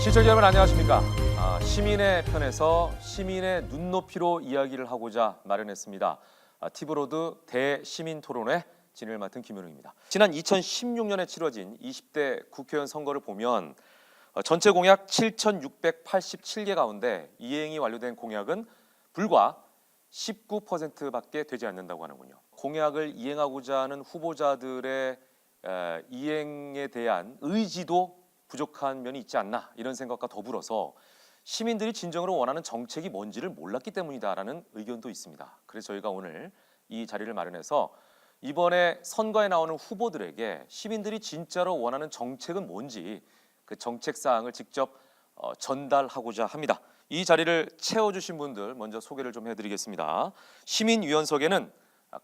시청자 여러분 안녕하십니까? 시민의 편에서 시민의 눈높이로 이야기를 하고자 마련했습니다. 티브로드 대시민토론회 진행을 맡은 김현웅입니다. 지난 2016년에 치러진 20대 국회의원 선거를 보면 전체 공약 7,687개 가운데 이행이 완료된 공약은 불과 19%밖에 되지 않는다고 하는군요. 공약을 이행하고자 하는 후보자들의 이행에 대한 의지도 부족한 면이 있지 않나 이런 생각과 더불어서 시민들이 진정으로 원하는 정책이 뭔지를 몰랐기 때문이다라는 의견도 있습니다. 그래서 저희가 오늘 이 자리를 마련해서 이번에 선거에 나오는 후보들에게 시민들이 진짜로 원하는 정책은 뭔지 그 정책 사항을 직접 전달하고자 합니다. 이 자리를 채워주신 분들 먼저 소개를 좀 해드리겠습니다. 시민위원석에는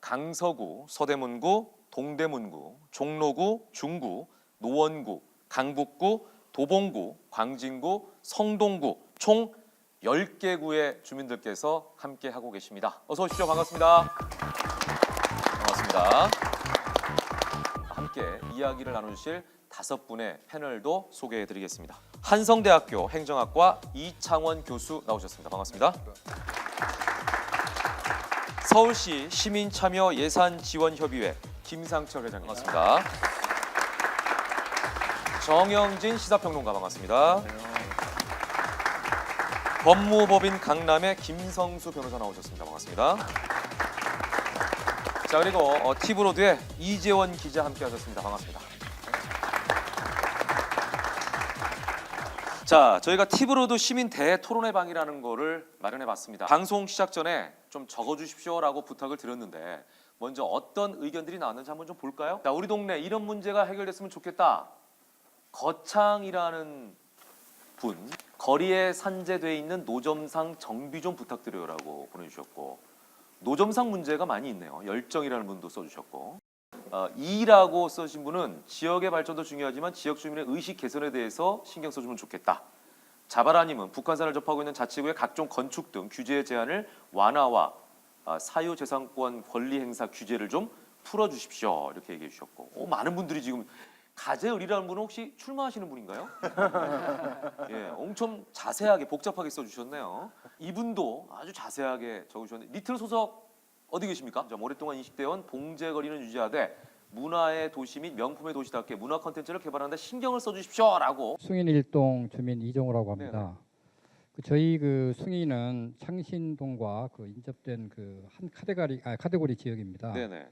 강서구, 서대문구, 동대문구, 종로구, 중구, 노원구, 강북구, 도봉구, 광진구, 성동구 총 10개 구의 주민들께서 함께 하고 계십니다. 어서 오십시오. 반갑습니다. 반갑습니다. 함께 이야기를 나누실 5분의 패널도 소개해드리겠습니다. 한성대학교 행정학과 이창원 교수 나오셨습니다. 반갑습니다. 서울시 시민참여예산지원협의회 김상철 회장님 반갑습니다. 정영진 시사평론가 반갑습니다. 법무법인 강남의 김성수 변호사 나오셨습니다. 반갑습니다. 자, 그리고 티브로드의 이재원 기자 함께 하셨습니다. 반갑습니다. 자, 저희가 티브로드 시민 대토론회 방이라는 거를 마련해 봤습니다. 방송 시작 전에 좀 적어주십시오라고 부탁을 드렸는데 먼저 어떤 의견들이 나왔는지 한번 좀 볼까요? 자, 우리 동네 이런 문제가 해결됐으면 좋겠다. 거창이라는 분, 거리에 산재돼 있는 노점상 정비 좀 부탁드려요라고 보내주셨고, 노점상 문제가 많이 있네요. 열정이라는 분도 써주셨고, 이라고 써주신 분은 지역의 발전도 중요하지만 지역 주민의 의식 개선에 대해서 신경 써주면 좋겠다. 자바라님은 북한산을 접하고 있는 자치구의 각종 건축 등 규제 제한을 완화와 사유재산권 권리 행사 규제를 좀 풀어주십시오. 이렇게 얘기해 주셨고, 많은 분들이 지금 가재을이라는 분은 혹시 출마하시는 분인가요? 예, 엄청 자세하게 복잡하게 써주셨네요. 이분도 아주 자세하게 적으셨는데 리틀 소속 어디 계십니까? 오랫동안 인식되어온 봉제거리는 유지하되 문화의 도시 및 명품의 도시답게 문화 콘텐츠를 개발하는 데 신경을 써주십시오라고. 숭인 일동 주민 이종호라고 합니다. 저희 그 숭인은 창신동과 인접된 한 카테고리 지역입니다. 네네.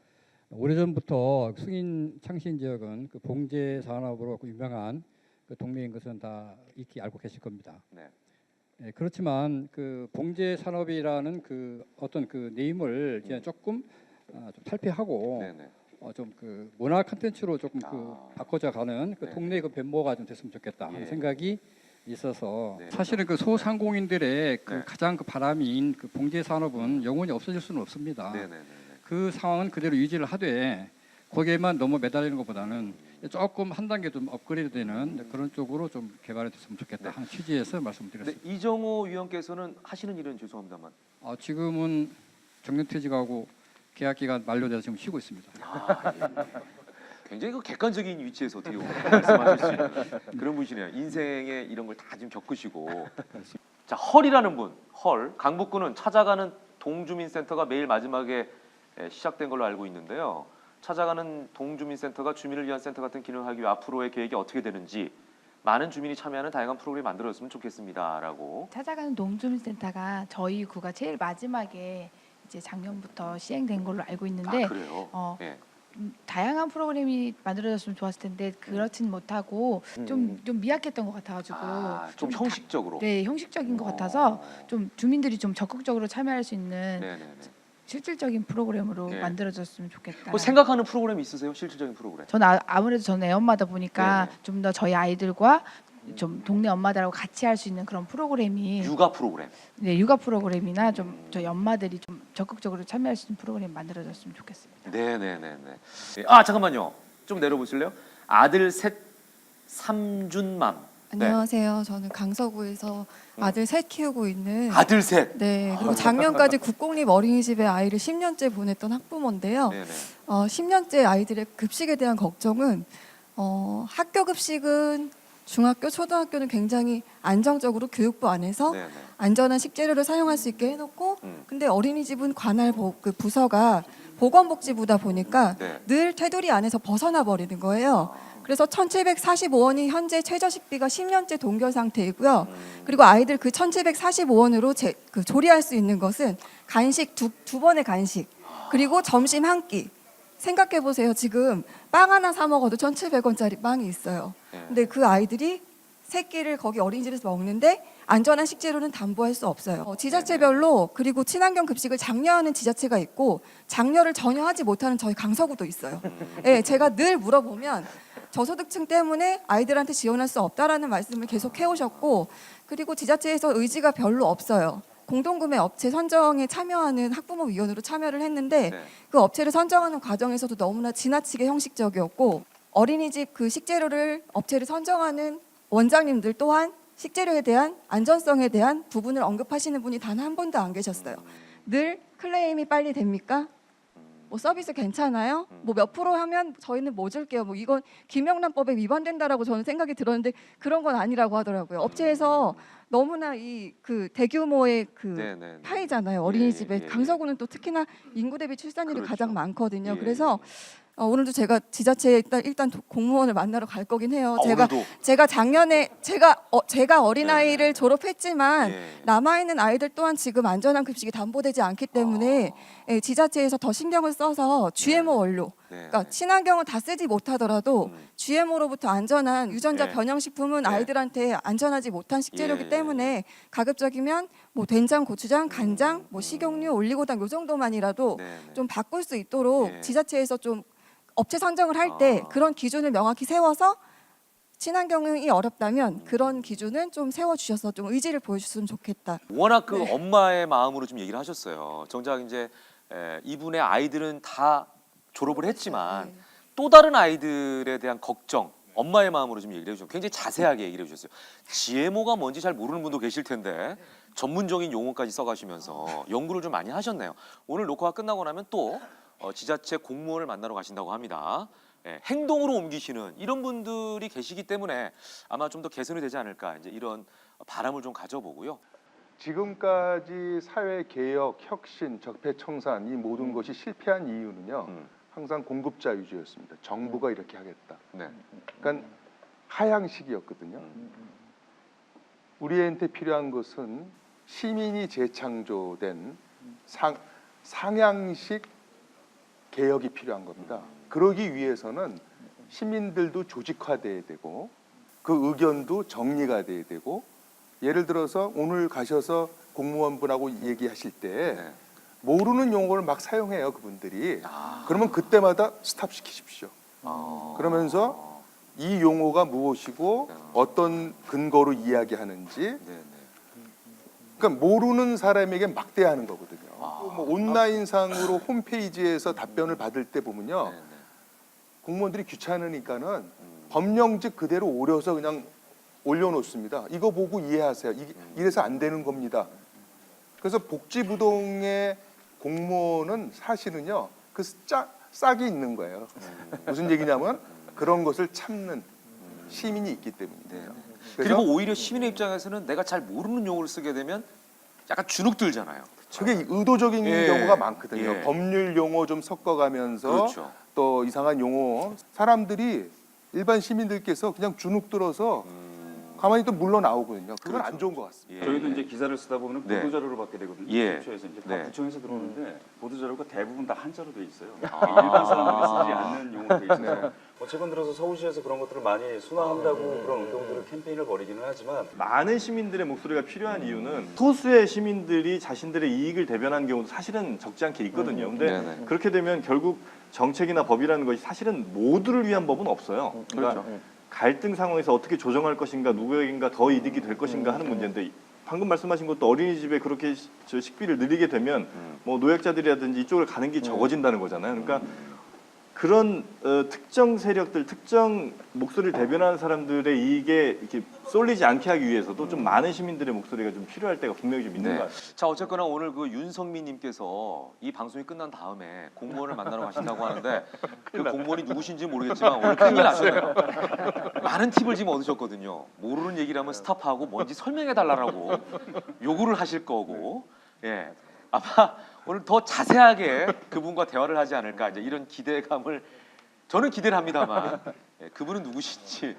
오래전부터 숭인 창신 지역은 봉제 산업으로 유명한 동네인 것은 다 익히 알고 계실 겁니다. 네. 그렇지만 봉제 산업이라는 어떤 네임을 조금 좀 탈피하고 좀 문화 콘텐츠로 조금 바꿔져 가는 동네 변모가 좀 됐으면 좋겠다 하는 생각이 있어서 사실은 소상공인들의 가장 바람인 봉제 산업은 영원히 없어질 수는 없습니다. 그 상황은 그대로 유지를 하되 거기에만 너무 매달리는 것보다는 조금 한 단계 좀 업그레이드되는 그런 쪽으로 좀 개발이 됐으면 좋겠다 하는 취지에서 말씀드렸습니다. 이정호 위원께서는 하시는 일은 죄송합니다만 지금은 정년퇴직하고 계약 기간 만료돼서 지금 쉬고 있습니다. 굉장히 객관적인 위치에서 어떻게 말씀하실 수 있는 그런 분이시네요. 인생에 이런 걸 다 지금 겪으시고. 자, 헐이라는 분, 헐 강북구는 찾아가는 동주민센터가 매일 마지막에 시작된 걸로 알고 있는데요. 찾아가는 동주민센터가 주민을 위한 센터 같은 기능을 하기 위해 앞으로의 계획이 어떻게 되는지 많은 주민이 참여하는 다양한 프로그램이 만들어졌으면 좋겠습니다라고. 찾아가는 동주민센터가 저희 구가 제일 마지막에 이제 작년부터 시행된 걸로 알고 있는데 그래요? 네. 다양한 프로그램이 만들어졌으면 좋았을 텐데 그렇진 못하고 좀 미약했던 것 같아가지고 좀 형식적으로. 네, 형식적인 것 같아서 좀 주민들이 좀 적극적으로 참여할 수 있는 실질적인 프로그램으로 만들어졌으면 좋겠다. 생각하는 프로그램 있으세요? 실질적인 프로그램? 저는 아무래도 저는 애엄마다 보니까 좀 더 저희 아이들과 좀 동네 엄마들하고 같이 할 수 있는 그런 프로그램이 육아 프로그램. 네, 육아 프로그램이나 좀 저희 엄마들이 좀 적극적으로 참여할 수 있는 프로그램 만들어졌으면 좋겠습니다. 네네네네. 잠깐만요. 좀 내려보실래요? 아들 셋 삼준맘. 안녕하세요. 저는 강서구에서 아들 셋 키우고 있는 아들 셋. 네. 그리고 작년까지 국공립 어린이집에 아이를 10년째 보냈던 학부모인데요. 10년째 아이들의 급식에 대한 걱정은 학교 급식은 중학교, 초등학교는 굉장히 안정적으로 교육부 안에서 네, 네. 안전한 식재료를 사용할 수 있게 해놓고 근데 어린이집은 관할 그 부서가 보건복지부다 보니까 네. 늘 테두리 안에서 벗어나 버리는 거예요. 그래서 1,745원이 현재 최저식비가 10년째 동결 상태이고요. 그리고 아이들 그 1,745원으로 그 조리할 수 있는 것은 간식 두 번의 간식 그리고 점심 한 끼. 생각해 보세요. 지금 빵 하나 사 먹어도 1,700원짜리 빵이 있어요. 근데 그 아이들이 세 끼를 거기 어린이집에서 먹는데 안전한 식재료는 담보할 수 없어요. 지자체별로 그리고 친환경 급식을 장려하는 지자체가 있고 장려를 전혀 하지 못하는 저희 강서구도 있어요. 예, 제가 늘 물어보면 저소득층 때문에 아이들한테 지원할 수 없다라는 말씀을 계속 해오셨고 그리고 지자체에서 의지가 별로 없어요. 공동구매 업체 선정에 참여하는 학부모위원으로 참여를 했는데 네. 그 업체를 선정하는 과정에서도 너무나 지나치게 형식적이었고 어린이집 그 식재료를 업체를 선정하는 원장님들 또한 식재료에 대한 안전성에 대한 부분을 언급하시는 분이 단 한 분도 안 계셨어요. 늘 클레임이 빨리 됩니까? 뭐 서비스 괜찮아요? 뭐 몇 프로 하면 저희는 뭐 줄게요. 뭐 이건 김영란법에 위반된다라고 저는 생각이 들었는데 그런 건 아니라고 하더라고요. 업체에서 너무나 이 그 대규모의 그 네네네. 파이잖아요. 어린이집에 예, 예, 예. 강서구는 또 특히나 인구 대비 출산율이 그렇죠. 가장 많거든요. 예. 그래서 오늘도 제가 지자체에 일단 공무원을 만나러 갈 거긴 해요. 오늘도? 제가 작년에 제가 어린아이를 졸업했지만 예. 남아 있는 아이들 또한 지금 안전한 급식이 담보되지 않기 때문에 예, 지자체에서 더 신경을 써서 GMO 원료, 네. 그러니까 친환경을 다 쓰지 못하더라도 GMO로부터 안전한 유전자 네. 변형식품은 네. 아이들한테 안전하지 못한 식재료이기 예. 때문에 가급적이면 뭐 된장, 고추장, 간장, 뭐 식용유, 올리고당 요 정도만이라도 네, 네. 좀 바꿀 수 있도록 예. 지자체에서 좀 업체 선정을 할 때 그런 기준을 명확히 세워서 친환경이 어렵다면 그런 기준은 좀 세워주셔서 좀 의지를 보여주셨으면 좋겠다. 워낙 그 엄마의 마음으로 좀 얘기를 하셨어요. 정작 이제 이분의 아이들은 다 졸업을 했지만 네. 또 다른 아이들에 대한 걱정, 엄마의 마음으로 좀 얘기를 해주셨고 굉장히 자세하게 얘기를 해주셨어요. GMO가 뭔지 잘 모르는 분도 계실 텐데 전문적인 용어까지 써가시면서 연구를 좀 많이 하셨네요. 오늘 녹화가 끝나고 나면 또 지자체 공무원을 만나러 가신다고 합니다. 행동으로 옮기시는 이런 분들이 계시기 때문에 아마 좀 더 개선이 되지 않을까 이제 이런 바람을 좀 가져보고요. 지금까지 사회 개혁, 혁신, 적폐 청산 이 모든 것이 실패한 이유는요. 항상 공급자 위주였습니다. 정부가 이렇게 하겠다. 네. 그러니까 하향식이었거든요. 우리한테 필요한 것은 시민이 재창조된 상향식 개혁이 필요한 겁니다. 그러기 위해서는 시민들도 조직화돼야 되고 그 의견도 정리가 돼야 되고 예를 들어서 오늘 가셔서 공무원분하고 얘기하실 때 네. 모르는 용어를 막 사용해요 그분들이. 그러면 그때마다 스탑 시키십시오. 그러면서 이 용어가 무엇이고 어떤 근거로 이야기하는지 네, 네. 그러니까 모르는 사람에게 막대하는 거거든요. 뭐 온라인상으로 홈페이지에서 답변을 받을 때 보면요. 네, 네. 공무원들이 귀찮으니까는 법령즉 그대로 오려서 그냥 올려놓습니다. 이거 보고 이해하세요. 이래서 안 되는 겁니다. 그래서 복지부동의 공무원은 사실은요. 그 싹이 있는 거예요. 무슨 얘기냐면 그런 것을 참는 시민이 있기 때문이에요. 그리고 오히려 시민의 입장에서는 내가 잘 모르는 용어를 쓰게 되면 약간 주눅 들잖아요. 그게 의도적인 예. 경우가 많거든요. 예. 법률 용어 좀 섞어가면서 그렇죠. 또 이상한 용어 사람들이 일반 시민들께서 그냥 주눅 들어서 가만히 또 물러나오거든요. 그건 안 좋은 것 같습니다. 예. 저희도 이제 기사를 쓰다 보면 네. 보도자료를 받게 되거든요. 예. 부처에서 이제 각 네. 부처에서 들어오는데 보도자료가 대부분 다 한자로 돼 있어요. 일반 사람들이 쓰지 않는 용어로 돼 있어서 최근 들어서 서울시에서 그런 것들을 많이 순화한다고 그런 운동들을 캠페인을 벌이기는 하지만 많은 시민들의 목소리가 필요한 이유는 소수의 시민들이 자신들의 이익을 대변하는 경우도 사실은 적지 않게 있거든요. 근데 네네. 그렇게 되면 결국 정책이나 법이라는 것이 사실은 모두를 위한 법은 없어요. 그러니까 갈등 상황에서 어떻게 조정할 것인가, 누구에겐가 더 이득이 될 것인가 하는 문제인데 방금 말씀하신 것도 어린이집에 그렇게 식비를 늘리게 되면 뭐 노약자들이라든지 이쪽을 가는 게 적어진다는 거잖아요. 그러니까 그런 특정 세력들, 특정 목소리를 대변하는 사람들의 이익에 이렇게 쏠리지 않게 하기 위해서도 좀 많은 시민들의 목소리가 좀 필요할 때가 분명히 좀 있는 것 같아요. 자, 어쨌거나 오늘 그 윤성민님께서 이 방송이 끝난 다음에 공무원을 만나러 가신다고 하는데 그 공무원이 누구신지 모르겠지만 오늘 큰일 나셨네요. 많은 팁을 지금 얻으셨거든요. 모르는 얘기를 하면 스탑하고 뭔지 설명해 달라고 요구를 하실 거고, 예, 아마 오늘 더 자세하게 그분과 대화를 하지 않을까 이제 이런 기대감을 저는 기대를 합니다만 예, 그분은 누구신지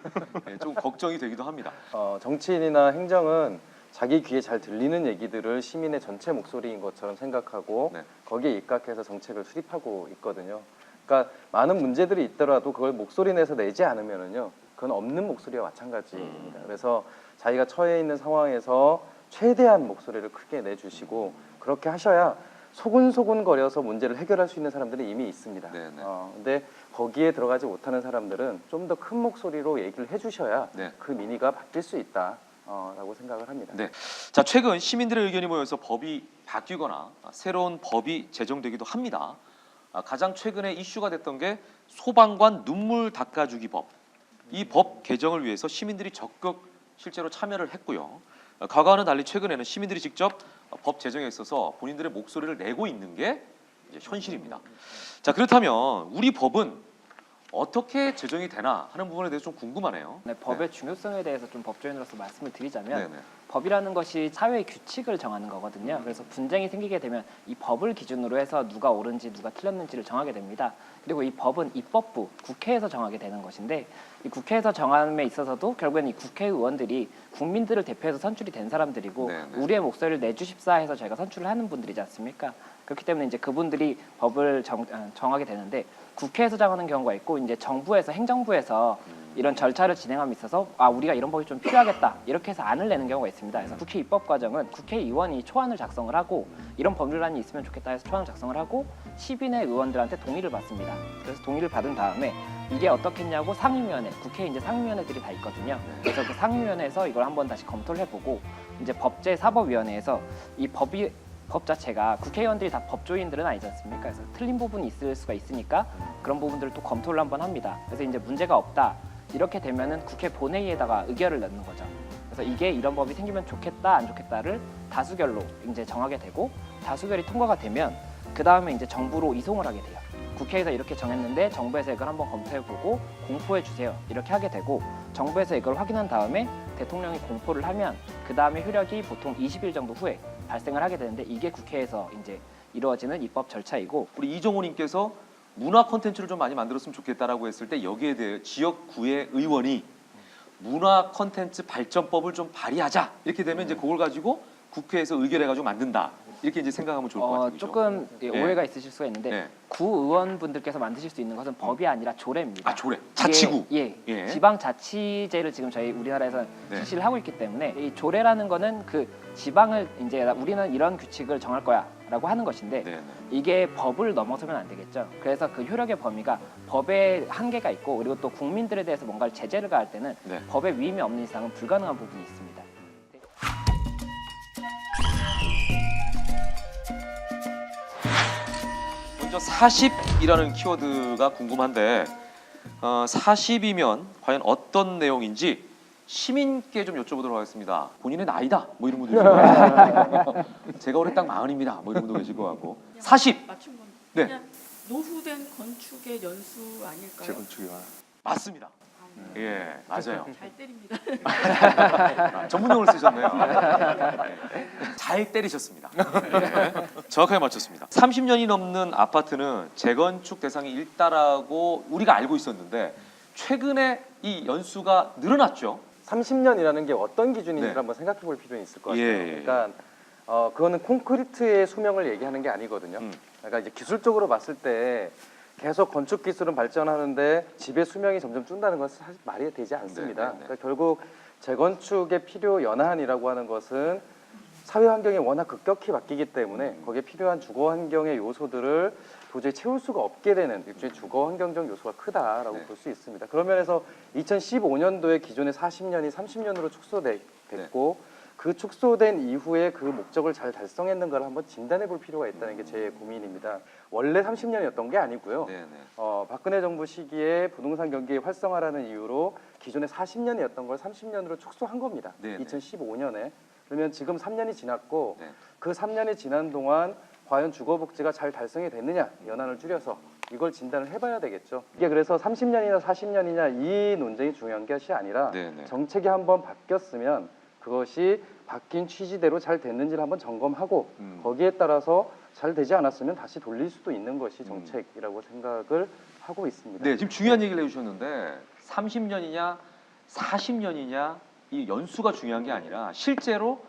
예, 좀 걱정이 되기도 합니다. 정치인이나 행정은 자기 귀에 잘 들리는 얘기들을 시민의 전체 목소리인 것처럼 생각하고 네. 거기에 입각해서 정책을 수립하고 있거든요. 그러니까 많은 문제들이 있더라도 그걸 목소리 내서 내지 않으면은요, 그건 없는 목소리와 마찬가지입니다. 그래서 자기가 처해 있는 상황에서 최대한 목소리를 크게 내주시고 그렇게 하셔야 소근소근 거려서 문제를 해결할 수 있는 사람들이 이미 있습니다. 네네. 근데 거기에 들어가지 못하는 사람들은 좀 더 큰 목소리로 얘기를 해주셔야 네. 그 민의가 바뀔 수 있다라고 생각을 합니다. 네. 자, 최근 시민들의 의견이 모여서 법이 바뀌거나 새로운 법이 제정되기도 합니다. 가장 최근에 이슈가 됐던 게 소방관 눈물 닦아주기 법. 이 법 개정을 위해서 시민들이 적극 실제로 참여를 했고요. 과거와는 달리 최근에는 시민들이 직접 법 제정에 있어서 본인들의 목소리를 내고 있는 게 이제 현실입니다. 자, 그렇다면 우리 법은 어떻게 제정이 되나 하는 부분에 대해서 좀 궁금하네요. 네, 법의 중요성에 대해서 좀 법조인으로서 말씀을 드리자면 네네. 법이라는 것이 사회의 규칙을 정하는 거거든요. 그래서 분쟁이 생기게 되면 이 법을 기준으로 해서 누가 옳은지 누가 틀렸는지를 정하게 됩니다. 그리고 이 법은 입법부, 국회에서 정하게 되는 것인데 이 국회에서 정함에 있어서도 결국엔 이 국회의원들이 국민들을 대표해서 선출이 된 사람들이고 네네. 우리의 목소리를 내주십사 해서 저희가 선출을 하는 분들이지 않습니까? 그렇기 때문에 이제 그분들이 법을 정하게 되는데 국회에서 정하는 경우가 있고 이제 정부에서 행정부에서 이런 절차를 진행함에 있어서 우리가 이런 법이 좀 필요하겠다 이렇게 해서 안을 내는 경우가 있습니다. 그래서 국회 입법 과정은 국회의원이 초안을 작성을 하고 이런 법률안이 있으면 좋겠다 해서 초안을 작성을 하고 시민의 의원들한테 동의를 받습니다. 그래서 동의를 받은 다음에 이게 어떻겠냐고 상임위원회, 국회에 이제 상임위원회들이 다 있거든요. 그래서 그 상임위원회에서 이걸 한번 다시 검토를 해보고 이제 법제사법위원회에서 이 법 자체가 국회의원들이 다 법조인들은 아니지 않습니까? 그래서 틀린 부분이 있을 수가 있으니까 그런 부분들을 또 검토를 한번 합니다. 그래서 이제 문제가 없다 이렇게 되면은 국회 본회의에다가 의결을 넣는 거죠. 그래서 이게 이런 법이 생기면 좋겠다 안 좋겠다를 다수결로 이제 정하게 되고 다수결이 통과가 되면 그 다음에 이제 정부로 이송을 하게 돼요. 국회에서 이렇게 정했는데 정부에서 이걸 한번 검토해보고 공포해 주세요 이렇게 하게 되고 정부에서 이걸 확인한 다음에 대통령이 공포를 하면 그 다음에 효력이 보통 20일 정도 후에 발생을 하게 되는데 이게 국회에서 이제 이루어지는 입법 절차이고 우리 이종호님께서 문화 콘텐츠를 좀 많이 만들었으면 좋겠다라고 했을 때 여기에 대해 지역구의 의원이 문화 콘텐츠 발전법을 좀 발의하자 이렇게 되면 이제 그걸 가지고 국회에서 의결해가지고 만든다 이렇게 이제 생각하면 좋을 것 같아요. 그죠? 조금 네. 오해가 있으실 수가 있는데 네. 구의원분들께서 만드실 수 있는 것은 법이 아니라 조례입니다. 아, 조례. 자치구. 예. 지방자치제를 지금 저희 우리나라에서 네. 실시를 하고 있기 때문에 이 조례라는 거는 그 지방을 이제 우리는 이런 규칙을 정할 거야라고 하는 것인데 네, 네. 이게 법을 넘어서면 안 되겠죠. 그래서 그 효력의 범위가 법에 한계가 있고 그리고 또 국민들에 대해서 뭔가를 제재를 가할 때는 네. 법에 위임이 없는 이상은 불가능한 부분이 있습니다. 먼저 40이라는 키워드가 궁금한데 40이면 과연 어떤 내용인지 시민께 좀 여쭤보도록 하겠습니다. 본인의 나이다 뭐 이런 분들 계시고 제가 올해 딱 40입니다 뭐 이런 분도 계실 것 같고 40 맞춘 건 네. 그냥 노후된 건축의 연수 아닐까요? 재건축이요. 맞습니다. 예, 맞아요. 잘 때립니다. 전문용어를 쓰셨네요. 네. 잘 때리셨습니다. 네. 정확하게 맞췄습니다. 30년이 넘는 아파트는 재건축 대상이 일다라고 우리가 알고 있었는데 최근에 이 연수가 늘어났죠. 30년이라는 게 어떤 기준인지를 네. 한번 생각해 볼 필요는 있을 것 같아요. 예. 그러니까 그거는 콘크리트의 수명을 얘기하는 게 아니거든요. 그러니까 이제 기술적으로 봤을 때 계속 건축 기술은 발전하는데 집의 수명이 점점 준다는 것은 사실 말이 되지 않습니다. 그러니까 결국 재건축의 필요 연한이라고 하는 것은 사회 환경이 워낙 급격히 바뀌기 때문에 거기에 필요한 주거 환경의 요소들을 도저히 채울 수가 없게 되는 일종의 주거 환경적 요소가 크다라고 볼 수 있습니다. 그런 면에서 2015년도에 기존의 40년이 30년으로 축소됐고 그 축소된 이후에 그 목적을 잘 달성했는가를 한번 진단해 볼 필요가 있다는 게 제 고민입니다. 원래 30년이었던 게 아니고요. 박근혜 정부 시기에 부동산 경기 활성화라는 이유로 기존에 40년이었던 걸 30년으로 축소한 겁니다. 2015년에. 그러면 지금 3년이 지났고 그 3년이 지난 동안 과연 주거복지가 잘 달성이 됐느냐, 연한을 줄여서 이걸 진단을 해봐야 되겠죠. 이게 그래서 30년이나 40년이냐 이 논쟁이 중요한 것이 아니라 정책이 한번 바뀌었으면 그것이 바뀐 취지대로 잘 됐는지를 한번 점검하고 거기에 따라서 잘 되지 않았으면 다시 돌릴 수도 있는 것이 정책이라고 생각을 하고 있습니다. 네, 지금 중요한 얘기를 해주셨는데 30년이냐 40년이냐 이 연수가 중요한 게 아니라 실제로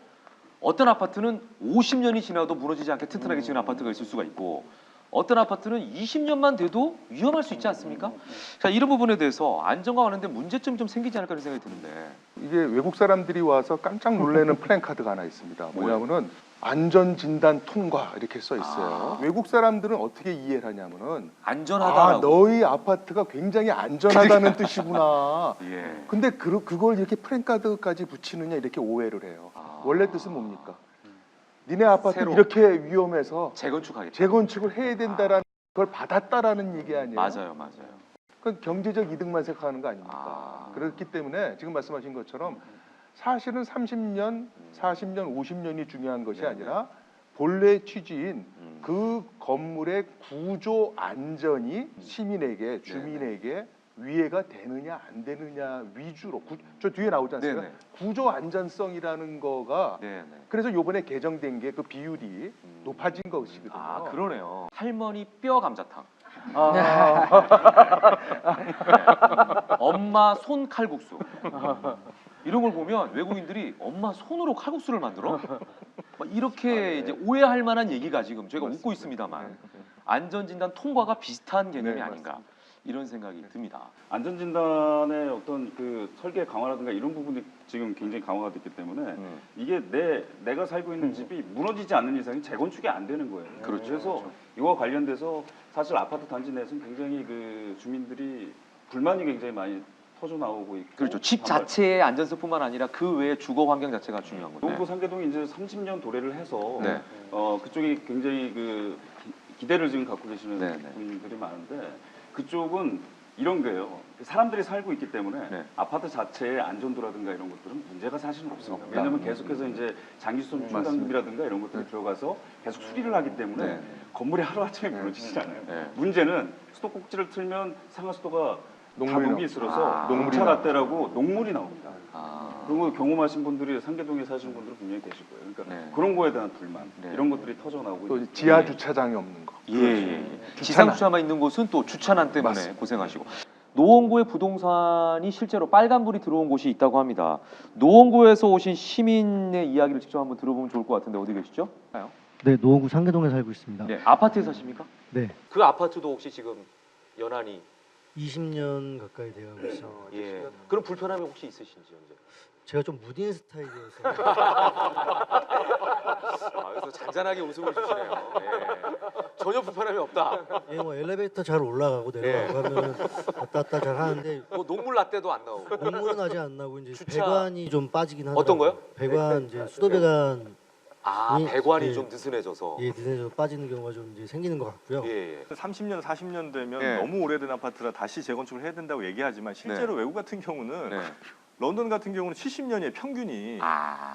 어떤 아파트는 50년이 지나도 무너지지 않게 튼튼하게 지은 아파트가 있을 수가 있고 어떤 아파트는 20년만 돼도 위험할 수 있지 않습니까? 자, 이런 부분에 대해서 안정화 하는데 문제점이 좀 생기지 않을까 하는 생각이 드는데 이게 외국 사람들이 와서 깜짝 놀라는 플랜카드가 하나 있습니다. 뭐냐면은 안전진단 통과 이렇게 써 있어요. 외국 사람들은 어떻게 이해를 하냐면은 안전하다라고. 너희 아파트가 굉장히 안전하다는 뜻이구나. 예. 근데 그걸 이렇게 플랜카드까지 붙이느냐 이렇게 오해를 해요. 원래 뜻은 뭡니까? 니네 아파트 새로. 이렇게 위험해서 재건축하겠다. 재건축을 해야 된다라는 걸 받았다라는 얘기 아니에요? 맞아요. 그건 경제적 이득만 생각하는 거 아닙니까? 그렇기 때문에 지금 말씀하신 것처럼 사실은 30년, 40년, 50년이 중요한 것이 아니라 본래 취지인 그 건물의 구조 안전이 시민에게, 주민에게 위해가 되느냐 안 되느냐 위주로 저 뒤에 나오지 않습니까? 구조 안전성이라는 거가 그래서 이번에 개정된 게 그 비율이 높아진 것이거든요. 아, 그러네요. 할머니 뼈 감자탕. 엄마 손 칼국수. 이런 걸 보면 외국인들이 엄마 손으로 칼국수를 만들어? 막 이렇게 이제 오해할 만한 얘기가 지금 저희가 웃고 있습니다만 안전진단 통과가 비슷한 개념이 아닌가 이런 생각이 듭니다. 안전진단의 어떤 그 설계 강화라든가 이런 부분이 지금 굉장히 강화가 됐기 때문에 이게 내가 살고 있는 집이 무너지지 않는 이상은 재건축이 안 되는 거예요. 그래서 이와 관련돼서 사실 아파트 단지 내에서는 굉장히 그 주민들이 불만이 굉장히 많이 터져 나오고 있고. 그렇죠. 집 자체의 안전성뿐만 아니라 그 외의 주거 환경 자체가 중요한 거죠. 농구 상계동이 이제 30년 도래를 해서 그쪽이 굉장히 그 기대를 지금 갖고 계시는 분들이 많은데 그쪽은 이런 거예요. 사람들이 살고 있기 때문에 아파트 자체의 안전도라든가 이런 것들은 문제가 사실은 없습니다. 왜냐하면 계속해서 이제 장기수선 충당금이라든가 이런 것들이 들어가서 계속 수리를 하기 때문에 건물이 하루아침에 무너지지 않아요. 문제는 수도꼭지를 틀면 상하수도가 다 녹이 슬어서 녹차 라떼라고 녹물이 나옵니다. 그런 거 경험하신 분들이 상계동에 사시는 분들은 분명히 계실 거예요. 그러니까 그런 거에 대한 불만 이런 것들이 터져 나오고 또 지하 주차장이 없는 거. 지상 주차만 있는 곳은 또 주차난 때문에 고생하시고. 노원구의 부동산이 실제로 빨간불이 들어온 곳이 있다고 합니다. 노원구에서 오신 시민의 이야기를 직접 한번 들어보면 좋을 것 같은데 어디 계시죠? 네, 노원구 상계동에 살고 있습니다. 네, 아파트에 사십니까? 네. 그 아파트도 혹시 지금 연한이 20년 가까이 되어가고 있습니다. 예. 그럼 불편함이 혹시 있으신지 현재? 제가 좀 무딘 스타일이어서 그래서 잔잔하게 웃음을 주시네요. 전혀 불편함이 없다. 예, 뭐 엘리베이터 잘 올라가고 내려가고 하면은 왔다 갔다 잘 하는데 뭐 녹물 라떼도 안 나오고. 녹물은 아직 안 나고 이제 주차- 배관이 좀 빠지긴 하더라고요. 어떤 거요? 배관 이제 수도 배관 배관이 예. 좀 느슨해져서. 예, 느슨해져 빠지는 경우가 좀 이제 생기는 것 같고요. 30년, 40년 되면 예. 너무 오래된 아파트라 다시 재건축을 해야 된다고 얘기하지만 실제로 외국 같은 경우는 런던 같은 경우는 70년이에요 평균이.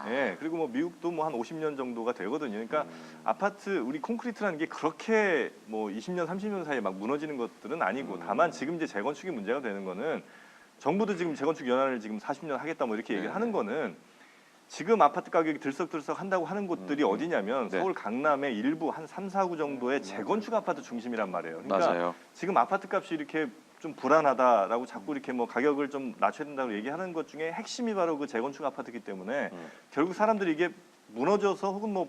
예, 그리고 뭐 미국도 뭐 한 50년 정도가 되거든요. 그러니까 아파트 우리 콘크리트라는 게 그렇게 뭐 20년, 30년 사이에 막 무너지는 것들은 아니고 다만 지금 이제 재건축이 문제가 되는 거는 정부도 지금 재건축 연한을 지금 40년 하겠다 뭐 이렇게 얘기를 하는 거는 지금 아파트 가격이 들썩들썩 한다고 하는 곳들이 어디냐면 서울 강남의 일부 한 3, 4구 정도의 재건축 아파트 중심이란 말이에요. 그러니까 맞아요. 지금 아파트 값이 이렇게 좀 불안하다라고 자꾸 이렇게 뭐 가격을 좀 낮춰야 된다고 얘기하는 것 중에 핵심이 바로 그 재건축 아파트이기 때문에 결국 사람들이 이게 무너져서 혹은 뭐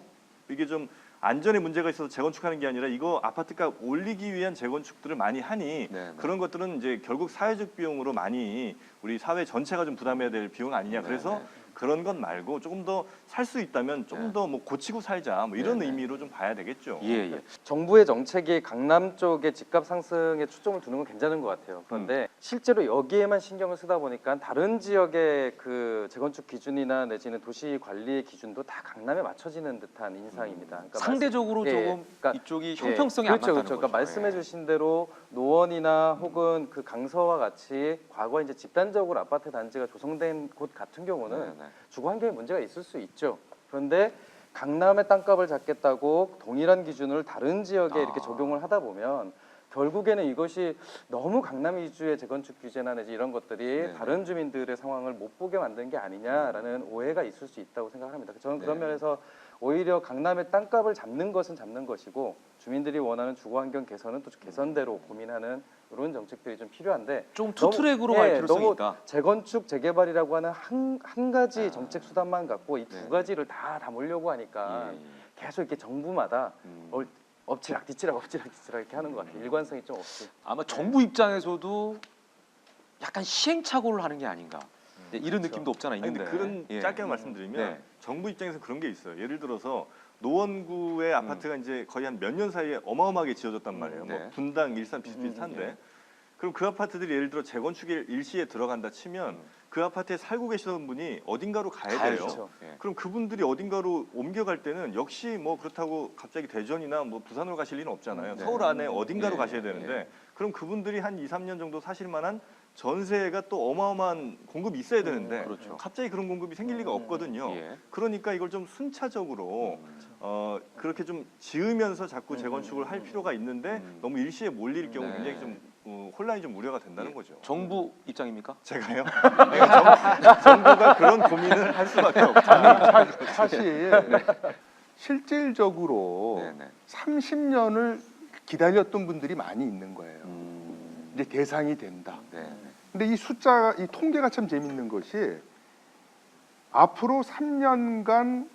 이게 좀 안전에 문제가 있어서 재건축하는 게 아니라 이거 아파트값 올리기 위한 재건축들을 많이 하니 그런 것들은 이제 결국 사회적 비용으로 많이 우리 사회 전체가 좀 부담해야 될 비용 아니냐. 그래서 그런 것 말고 조금 더 살 수 있다면 좀 더 뭐 고치고 살자 뭐 이런 네, 네. 의미로 좀 봐야 되겠죠. 예, 예. 정부의 정책이 강남 쪽에 집값 상승에 초점을 두는 건 괜찮은 것 같아요. 그런데 실제로 여기에만 신경을 쓰다 보니까 다른 지역의 그 재건축 기준이나 내지는 도시 관리의 기준도 다 강남에 맞춰지는 듯한 인상입니다. 그러니까 상대적으로 예, 조금 그러니까 이쪽이 형평성이 안 그렇죠, 맞다는 그렇죠. 거죠. 그러니까 말씀해주신 대로 노원이나 혹은 그 강서와 같이 과거 이제 집단적으로 아파트 단지가 조성된 곳 같은 경우는 네, 네. 주거 환경에 문제가 있을 수 있죠. 그런데 강남의 땅값을 잡겠다고 동일한 기준을 다른 지역에 이렇게 적용을 하다 보면 결국에는 이것이 너무 강남 위주의 재건축 규제나 내지 이런 것들이 네네. 다른 주민들의 상황을 못 보게 만든 게 아니냐라는 오해가 있을 수 있다고 생각합니다. 저는 그런 네. 면에서 오히려 강남의 땅값을 잡는 것은 잡는 것이고 주민들이 원하는 주거 환경 개선은 또 개선대로 고민하는 이런 정책들이 좀 필요한데 좀 투트랙으로 갈 필요성이 너무 있다. 재건축 재개발이라고 하는 한 가지 정책 수단만 갖고 이 두 네. 가지를 다 담으려고 하니까 예, 예. 계속 이렇게 정부마다 음. 엎치락 뒤치락 이렇게 하는 것 같아요. 일관성이 좀 없이. 아마 정부 입장에서도 약간 시행착오를 하는 게 아닌가. 네, 이런 그렇죠. 느낌도 없잖아 아니, 있는데. 근데 그런 예. 짧게 말씀드리면 네. 정부 입장에서 그런 게 있어요. 예를 들어서 노원구의 아파트가 이제 거의 한 몇 년 사이에 어마어마하게 지어졌단 말이에요. 네. 뭐 분당, 일산 비슷비슷한데 네. 그럼 그 아파트들이 예를 들어 재건축 일시에 들어간다 치면 그 아파트에 살고 계시던 분이 어딘가로 가야 돼요. 가야죠. 예. 그럼 그분들이 어딘가로 옮겨갈 때는 역시 뭐 그렇다고 갑자기 대전이나 뭐 부산으로 가실 리는 없잖아요. 네. 서울 안에 어딘가로 예, 가셔야 되는데 예. 그럼 그분들이 한 2, 3년 정도 사실 만한 전세가 또 어마어마한 공급이 있어야 되는데 그렇죠. 갑자기 그런 공급이 생길 리가 없거든요. 예. 그러니까 이걸 좀 순차적으로 그렇게 좀 지으면서 자꾸 재건축을 할 필요가 있는데 너무 일시에 몰릴 경우 네. 굉장히 좀 혼란이 좀 우려가 된다는 예. 거죠. 정부 입장입니까? 제가요? 정부가 그런 고민을 할 수밖에 없죠. 사실 실질적으로 네, 네. 30년을 기다렸던 분들이 많이 있는 거예요. 이제 대상이 된다. 네. 근데 이 숫자, 이 통계가 참 재밌는 것이 앞으로 3년간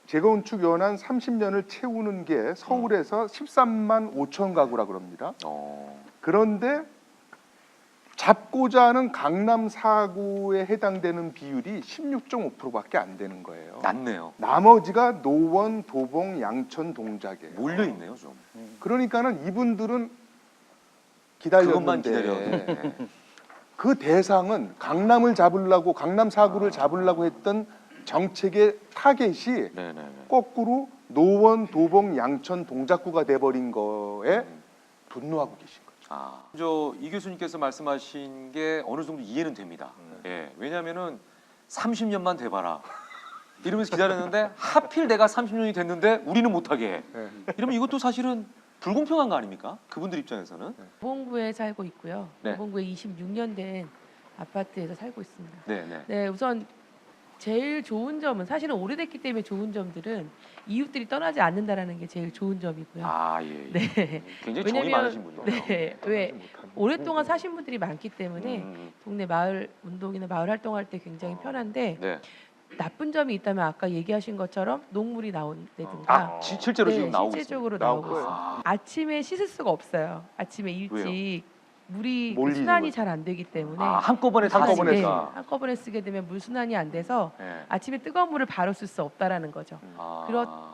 재건축 연한 30년을 채우는 게 서울에서 13만 5천 가구라 그럽니다. 그런데 잡고자 하는 강남 4구에 해당되는 비율이 16.5%밖에 안 되는 거예요. 낮네요. 나머지가 노원, 도봉, 양천, 동작이에요. 몰려 있네요, 좀. 그러니까는 이분들은 그것만 기다렸는데 기다려도. 그 대상은 강남을 잡으려고 강남 4구를 잡으려고 했던 정책의 타겟이 네, 네. 거꾸로 노원, 도봉, 양천, 동작구가 돼버린 거에 분노하고 계신 거예요. 이 교수님께서 말씀하신 게 어느 정도 이해는 됩니다. 예, 왜냐하면은 30년만 돼봐라. 이러면서 기다렸는데 하필 내가 30년이 됐는데 우리는 못하게 해. 이러면 이것도 사실은 불공평한 거 아닙니까? 그분들 입장에서는. 도봉구에 살고 있고요. 네. 도봉구에 26년 된 아파트에서 살고 있습니다. 네, 네. 네, 우선 제일 좋은 점은 사실은 오래됐기 때문에 좋은 점들은 이웃들이 떠나지 않는다라는 게 제일 좋은 점이고요. 예. 네. 굉장히 정이 많으신 분이요. 네, 왜 오랫동안 사신 분들이 많기 때문에 동네 마을 운동이나 마을 활동할 때 굉장히 편한데 네. 나쁜 점이 있다면 아까 얘기하신 것처럼 녹물이 나온다든가 실제로 네, 지금 나오고 실제적으로 있습니다. 나오고 있어요. 아침에 씻을 수가 없어요. 아침에 일찍 왜요? 물이 몰리는 순환이 거죠. 잘 안 되기 때문에 한꺼번에 한꺼번에 네, 다. 한꺼번에 쓰게 되면 물 순환이 안 돼서 네. 아침에 뜨거운 물을 바로 쓸 수 없다라는 거죠.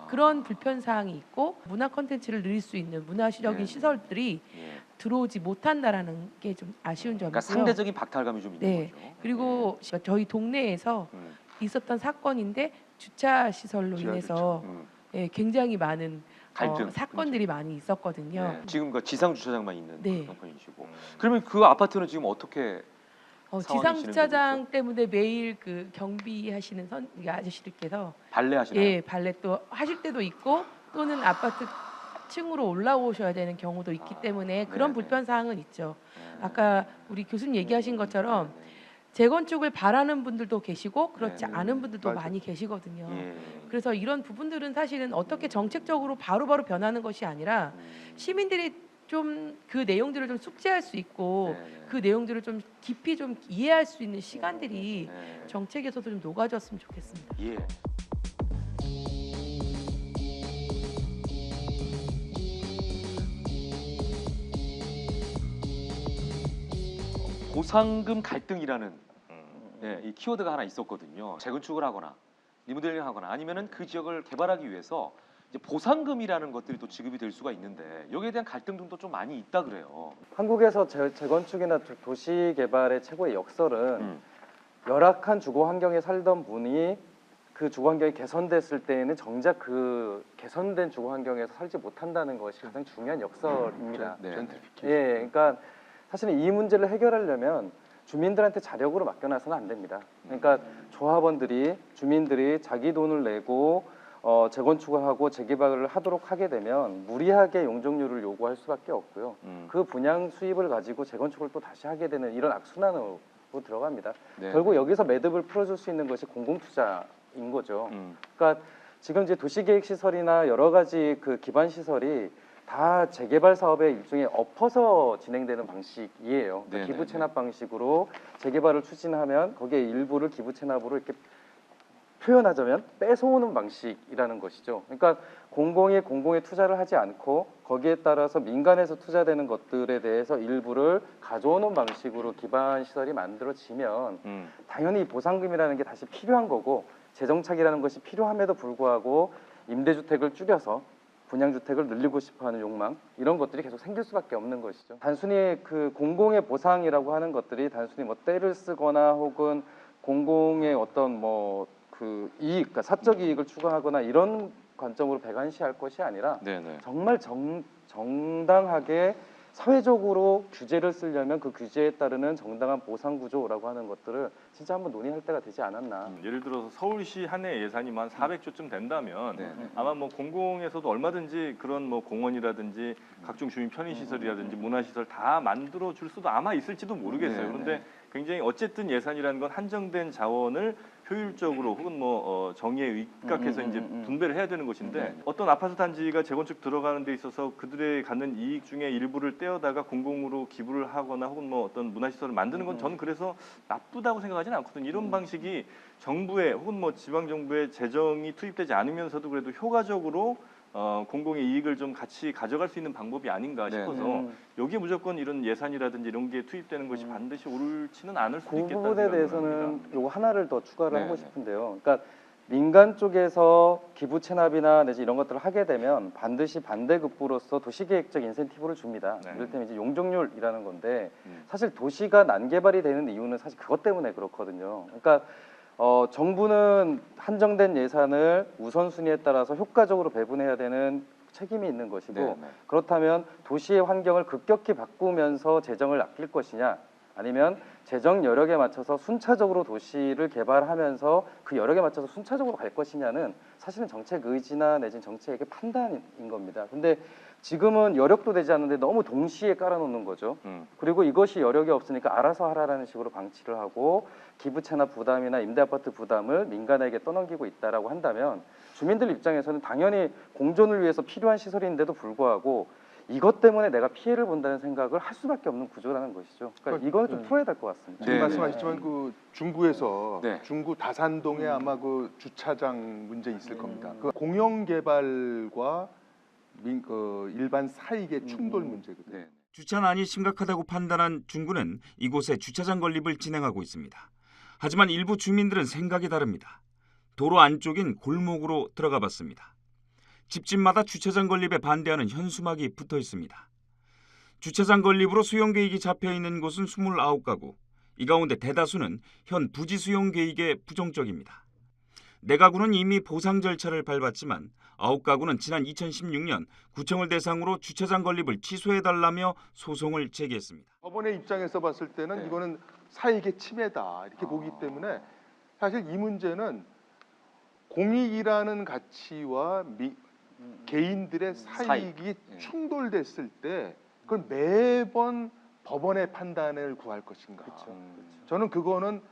그런 불편 사항이 있고 문화 콘텐츠를 누릴 수 있는 문화적인 네. 시설들이 예. 들어오지 못한다라는 게 좀 아쉬운 점이고요. 그러니까 상대적인 박탈감이 좀 있는 네. 거죠. 그리고 저희 동네에서 있었던 사건인데 주차 시설로 인해서 굉장히 많은 갈등, 사건들이 많이 있었거든요. 네. 지금 그 지상 주차장만 있는 네. 형편이시고. 그러면 그 아파트는 지금 어떻게 지상 상황이 주차장 진행되고 때문에 매일 그 경비하시는 아저씨들께서 발레하시나요? 예, 발레 또 하실 때도 있고 또는 아파트 층으로 올라오셔야 되는 경우도 있기 때문에 그런 네네. 불편 사항은 있죠. 네. 아까 우리 교수님 얘기하신 것처럼 재건축을 바라는 분들도 계시고 그렇지 네. 않은 분들도 맞아요. 많이 계시거든요. 예. 그래서 이런 부분들은 사실은 어떻게 정책적으로 바로바로 변하는 것이 아니라 시민들이 좀 그 내용들을 좀 숙지할 수 있고 네. 그 내용들을 좀 깊이 좀 이해할 수 있는 시간들이 네. 정책에서도 좀 녹아졌으면 좋겠습니다. 예. 보상금 갈등이라는 네, 이 키워드가 하나 있었거든요. 재건축을 하거나 리모델링 하거나 아니면은 그 지역을 개발하기 위해서 이제 보상금이라는 것들이 또 지급이 될 수가 있는데 여기에 대한 갈등 등도 좀 많이 있다 그래요. 한국에서 재건축이나 도시 개발의 최고의 역설은 열악한 주거 환경에 살던 분이 그 주거 환경이 개선됐을 때에는 정작 그 개선된 주거 환경에서 살지 못한다는 것이 가장 중요한 역설입니다. 예, 그러니까 사실은 이 문제를 해결하려면 주민들한테 자력으로 맡겨놔서는 안 됩니다. 그러니까 조합원들이 주민들이 자기 돈을 내고 재건축을 하고 재개발을 하도록 하게 되면 무리하게 용적률을 요구할 수밖에 없고요. 그 분양 수입을 가지고 재건축을 또 다시 하게 되는 이런 악순환으로 들어갑니다. 네. 결국 여기서 매듭을 풀어줄 수 있는 것이 공공투자인 거죠. 그러니까 지금 이제 도시계획시설이나 여러 가지 그 기반 시설이 다 재개발 사업의 일종의 엎어서 진행되는 방식이에요. 그러니까 기부 체납 방식으로 재개발을 추진하면 거기에 일부를 기부 체납으로 이렇게 표현하자면 뺏어오는 방식이라는 것이죠. 그러니까 공공에 투자를 하지 않고 거기에 따라서 민간에서 투자되는 것들에 대해서 일부를 가져오는 방식으로 기반 시설이 만들어지면 당연히 보상금이라는 게 다시 필요한 거고 재정착이라는 것이 필요함에도 불구하고 임대주택을 줄여서 분양주택을 늘리고 싶어하는 욕망 이런 것들이 계속 생길 수밖에 없는 것이죠. 단순히 그 공공의 보상이라고 하는 것들이 단순히 뭐 떼를 쓰거나 혹은 공공의 어떤 뭐 그 이익, 그러니까 사적 이익을 추구하거나 이런 관점으로 배관시할 것이 아니라 정말 정당하게 사회적으로 규제를 쓰려면 그 규제에 따르는 정당한 보상 구조라고 하는 것들을 진짜 한번 논의할 때가 되지 않았나. 예를 들어서 서울시 한 해 예산이 한 400조쯤 된다면 아마 뭐 공공에서도 얼마든지 그런 뭐 공원이라든지 각종 주민 편의시설이라든지 문화시설 다 만들어 줄 수도 아마 있을지도 모르겠어요. 그런데 굉장히 어쨌든 예산이라는 건 한정된 자원을 효율적으로 혹은 뭐 정의에 입각해서 이제 분배를 해야 되는 것인데 어떤 아파트 단지가 재건축 들어가는 데 있어서 그들의 갖는 이익 중에 일부를 떼어다가 공공으로 기부를 하거나 혹은 뭐 어떤 문화시설을 만드는 건 저는 그래서 나쁘다고 생각하지는 않거든요. 이런 방식이 정부의 혹은 뭐 지방정부의 재정이 투입되지 않으면서도 그래도 효과적으로 공공의 이익을 좀 같이 가져갈 수 있는 방법이 아닌가 싶어서 여기에 무조건 이런 예산이라든지 이런 게 투입되는 것이 반드시 옳지는 않을 수도 그 있겠다는 부분에 생각을 대해서는 합니다. 요거 하나를 더 추가를 하고 싶은데요. 그러니까 민간 쪽에서 기부 체납이나 내지 이런 것들을 하게 되면 반드시 반대급부로서 도시계획적 인센티브를 줍니다. 이를테면 이제 용적률이라는 건데 사실 도시가 난개발이 되는 이유는 사실 그것 때문에 그렇거든요. 그러니까 정부는 한정된 예산을 우선순위에 따라서 효과적으로 배분해야 되는 책임이 있는 것이고 그렇다면 도시의 환경을 급격히 바꾸면서 재정을 아낄 것이냐 아니면 재정 여력에 맞춰서 순차적으로 도시를 개발하면서 그 여력에 맞춰서 순차적으로 갈 것이냐는 사실은 정책 의지나 내지는 정책의 판단인 겁니다. 근데 지금은 여력도 되지 않는데 너무 동시에 깔아놓는 거죠. 그리고 이것이 여력이 없으니까 알아서 하라라는 식으로 방치를 하고 기부 체납 부담이나 임대아파트 부담을 민간에게 떠넘기고 있다라고 한다면 주민들 입장에서는 당연히 공존을 위해서 필요한 시설인데도 불구하고 이것 때문에 내가 피해를 본다는 생각을 할 수밖에 없는 구조라는 것이죠. 그러니까 이거는 좀 풀어야 될 것 같습니다. 지금 말씀하셨지만 그 중구에서 중구 다산동에 아마 그 주차장 문제 있을 겁니다. 그 공영 개발과 그 일반 사익의 충돌 문제거든요. 주차난이 심각하다고 판단한 중구는 이곳에 주차장 건립을 진행하고 있습니다. 하지만 일부 주민들은 생각이 다릅니다. 도로 안쪽인 골목으로 들어가 봤습니다. 집집마다 주차장 건립에 반대하는 현수막이 붙어 있습니다. 주차장 건립으로 수용 계획이 잡혀 있는 곳은 29가구. 이 가운데 대다수는 현 부지 수용 계획에 부정적입니다. 4가구는 이미 보상 절차를 밟았지만 9가구는 지난 2016년 구청을 대상으로 주차장 건립을 취소해달라며 소송을 제기했습니다. 법원의 입장에서 봤을 때는 이거는 사익의 침해다 이렇게 보기 때문에 사실 이 문제는 공익이라는 가치와 개인들의 사익이 충돌됐을 때 그걸 매번 법원의 판단을 구할 것인가. 저는 그거는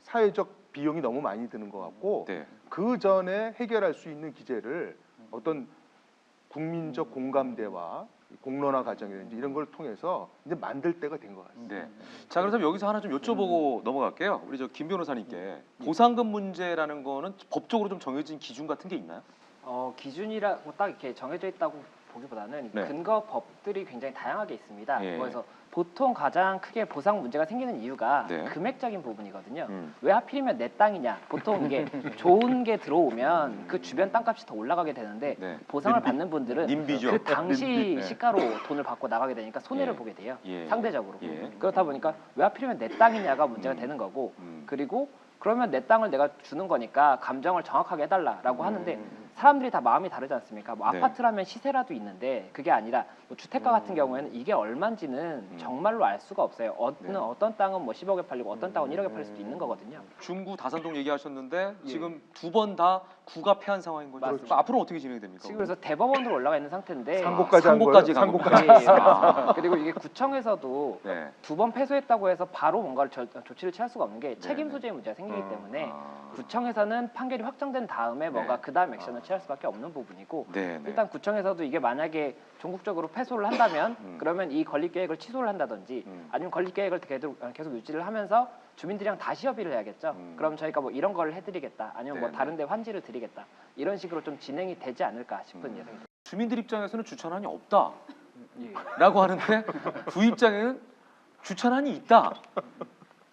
사회적 비용이 너무 많이 드는 것 같고 그 전에 해결할 수 있는 기제를 어떤 국민적 공감대와 공론화 과정이라든지 이런 걸 통해서 이제 만들 때가 된 것 같습니다. 자, 그래서 여기서 하나 좀 여쭤보고 넘어갈게요. 우리 저 김 변호사님께 보상금 문제라는 거는 법적으로 좀 정해진 기준 같은 게 있나요? 기준이라고 딱 이렇게 정해져 있다고 보기보다는 네. 근거 법들이 굉장히 다양하게 있습니다. 예. 그래서 보통 가장 크게 보상 문제가 생기는 이유가 네. 금액적인 부분이거든요. 왜 하필이면 내 땅이냐? 보통 이게 좋은 게 들어오면 그 주변 땅값이 더 올라가게 되는데 네. 보상을 받는 분들은 님비죠. 그 당시 네. 시가로 돈을 받고 나가게 되니까 손해를 예. 보게 돼요. 예. 상대적으로. 예. 그렇다 보니까 왜 하필이면 내 땅이냐가 문제가 되는 거고 그리고 그러면 내 땅을 내가 주는 거니까 감정을 정확하게 해달라라고 하는데 사람들이 다 마음이 다르지 않습니까? 뭐 네. 아파트라면 시세라도 있는데 그게 아니라 뭐 주택가 같은 경우에는 이게 얼마인지는 정말로 알 수가 없어요. 어떤 땅은 뭐 10억에 팔리고 어떤 땅은 1억에 팔릴 수도 있는 거거든요. 중구 다산동 얘기하셨는데 예. 지금 두 번 다 구가 패한 상황인 거죠. 맞습니다. 앞으로는 어떻게 진행이 됩니까? 지금 그래서 대법원으로 올라가 있는 상태인데 상고까지 한 거예요? 상고까지 간 상고까지. 겁니다. 예, 예, 맞습니다. 그리고 이게 구청에서도 네. 두 번 패소했다고 해서 바로 뭔가를 조치를 취할 수가 없는 게 책임 네네. 소재의 문제가 생기기 때문에 아. 구청에서는 판결이 확정된 다음에 뭔가 네. 그 다음 액션을 취할 수밖에 없는 부분이고 네. 일단 구청에서도 이게 만약에 전국적으로 패소를 한다면 그러면 이 건립 계획을 취소를 한다든지 아니면 건립 계획을 계속 유지를 하면서 주민들이랑 다시 협의를 해야겠죠. 그럼 저희가 뭐 이런 걸 해드리겠다 아니면 뭐 네네. 다른데 환지를 드리겠다 이런 식으로 좀 진행이 되지 않을까 싶은 예상이 듭니다. 주민들 입장에서는 주차난이 없다. 예. 라고 하는데 구 입장에는 주차난이 있다.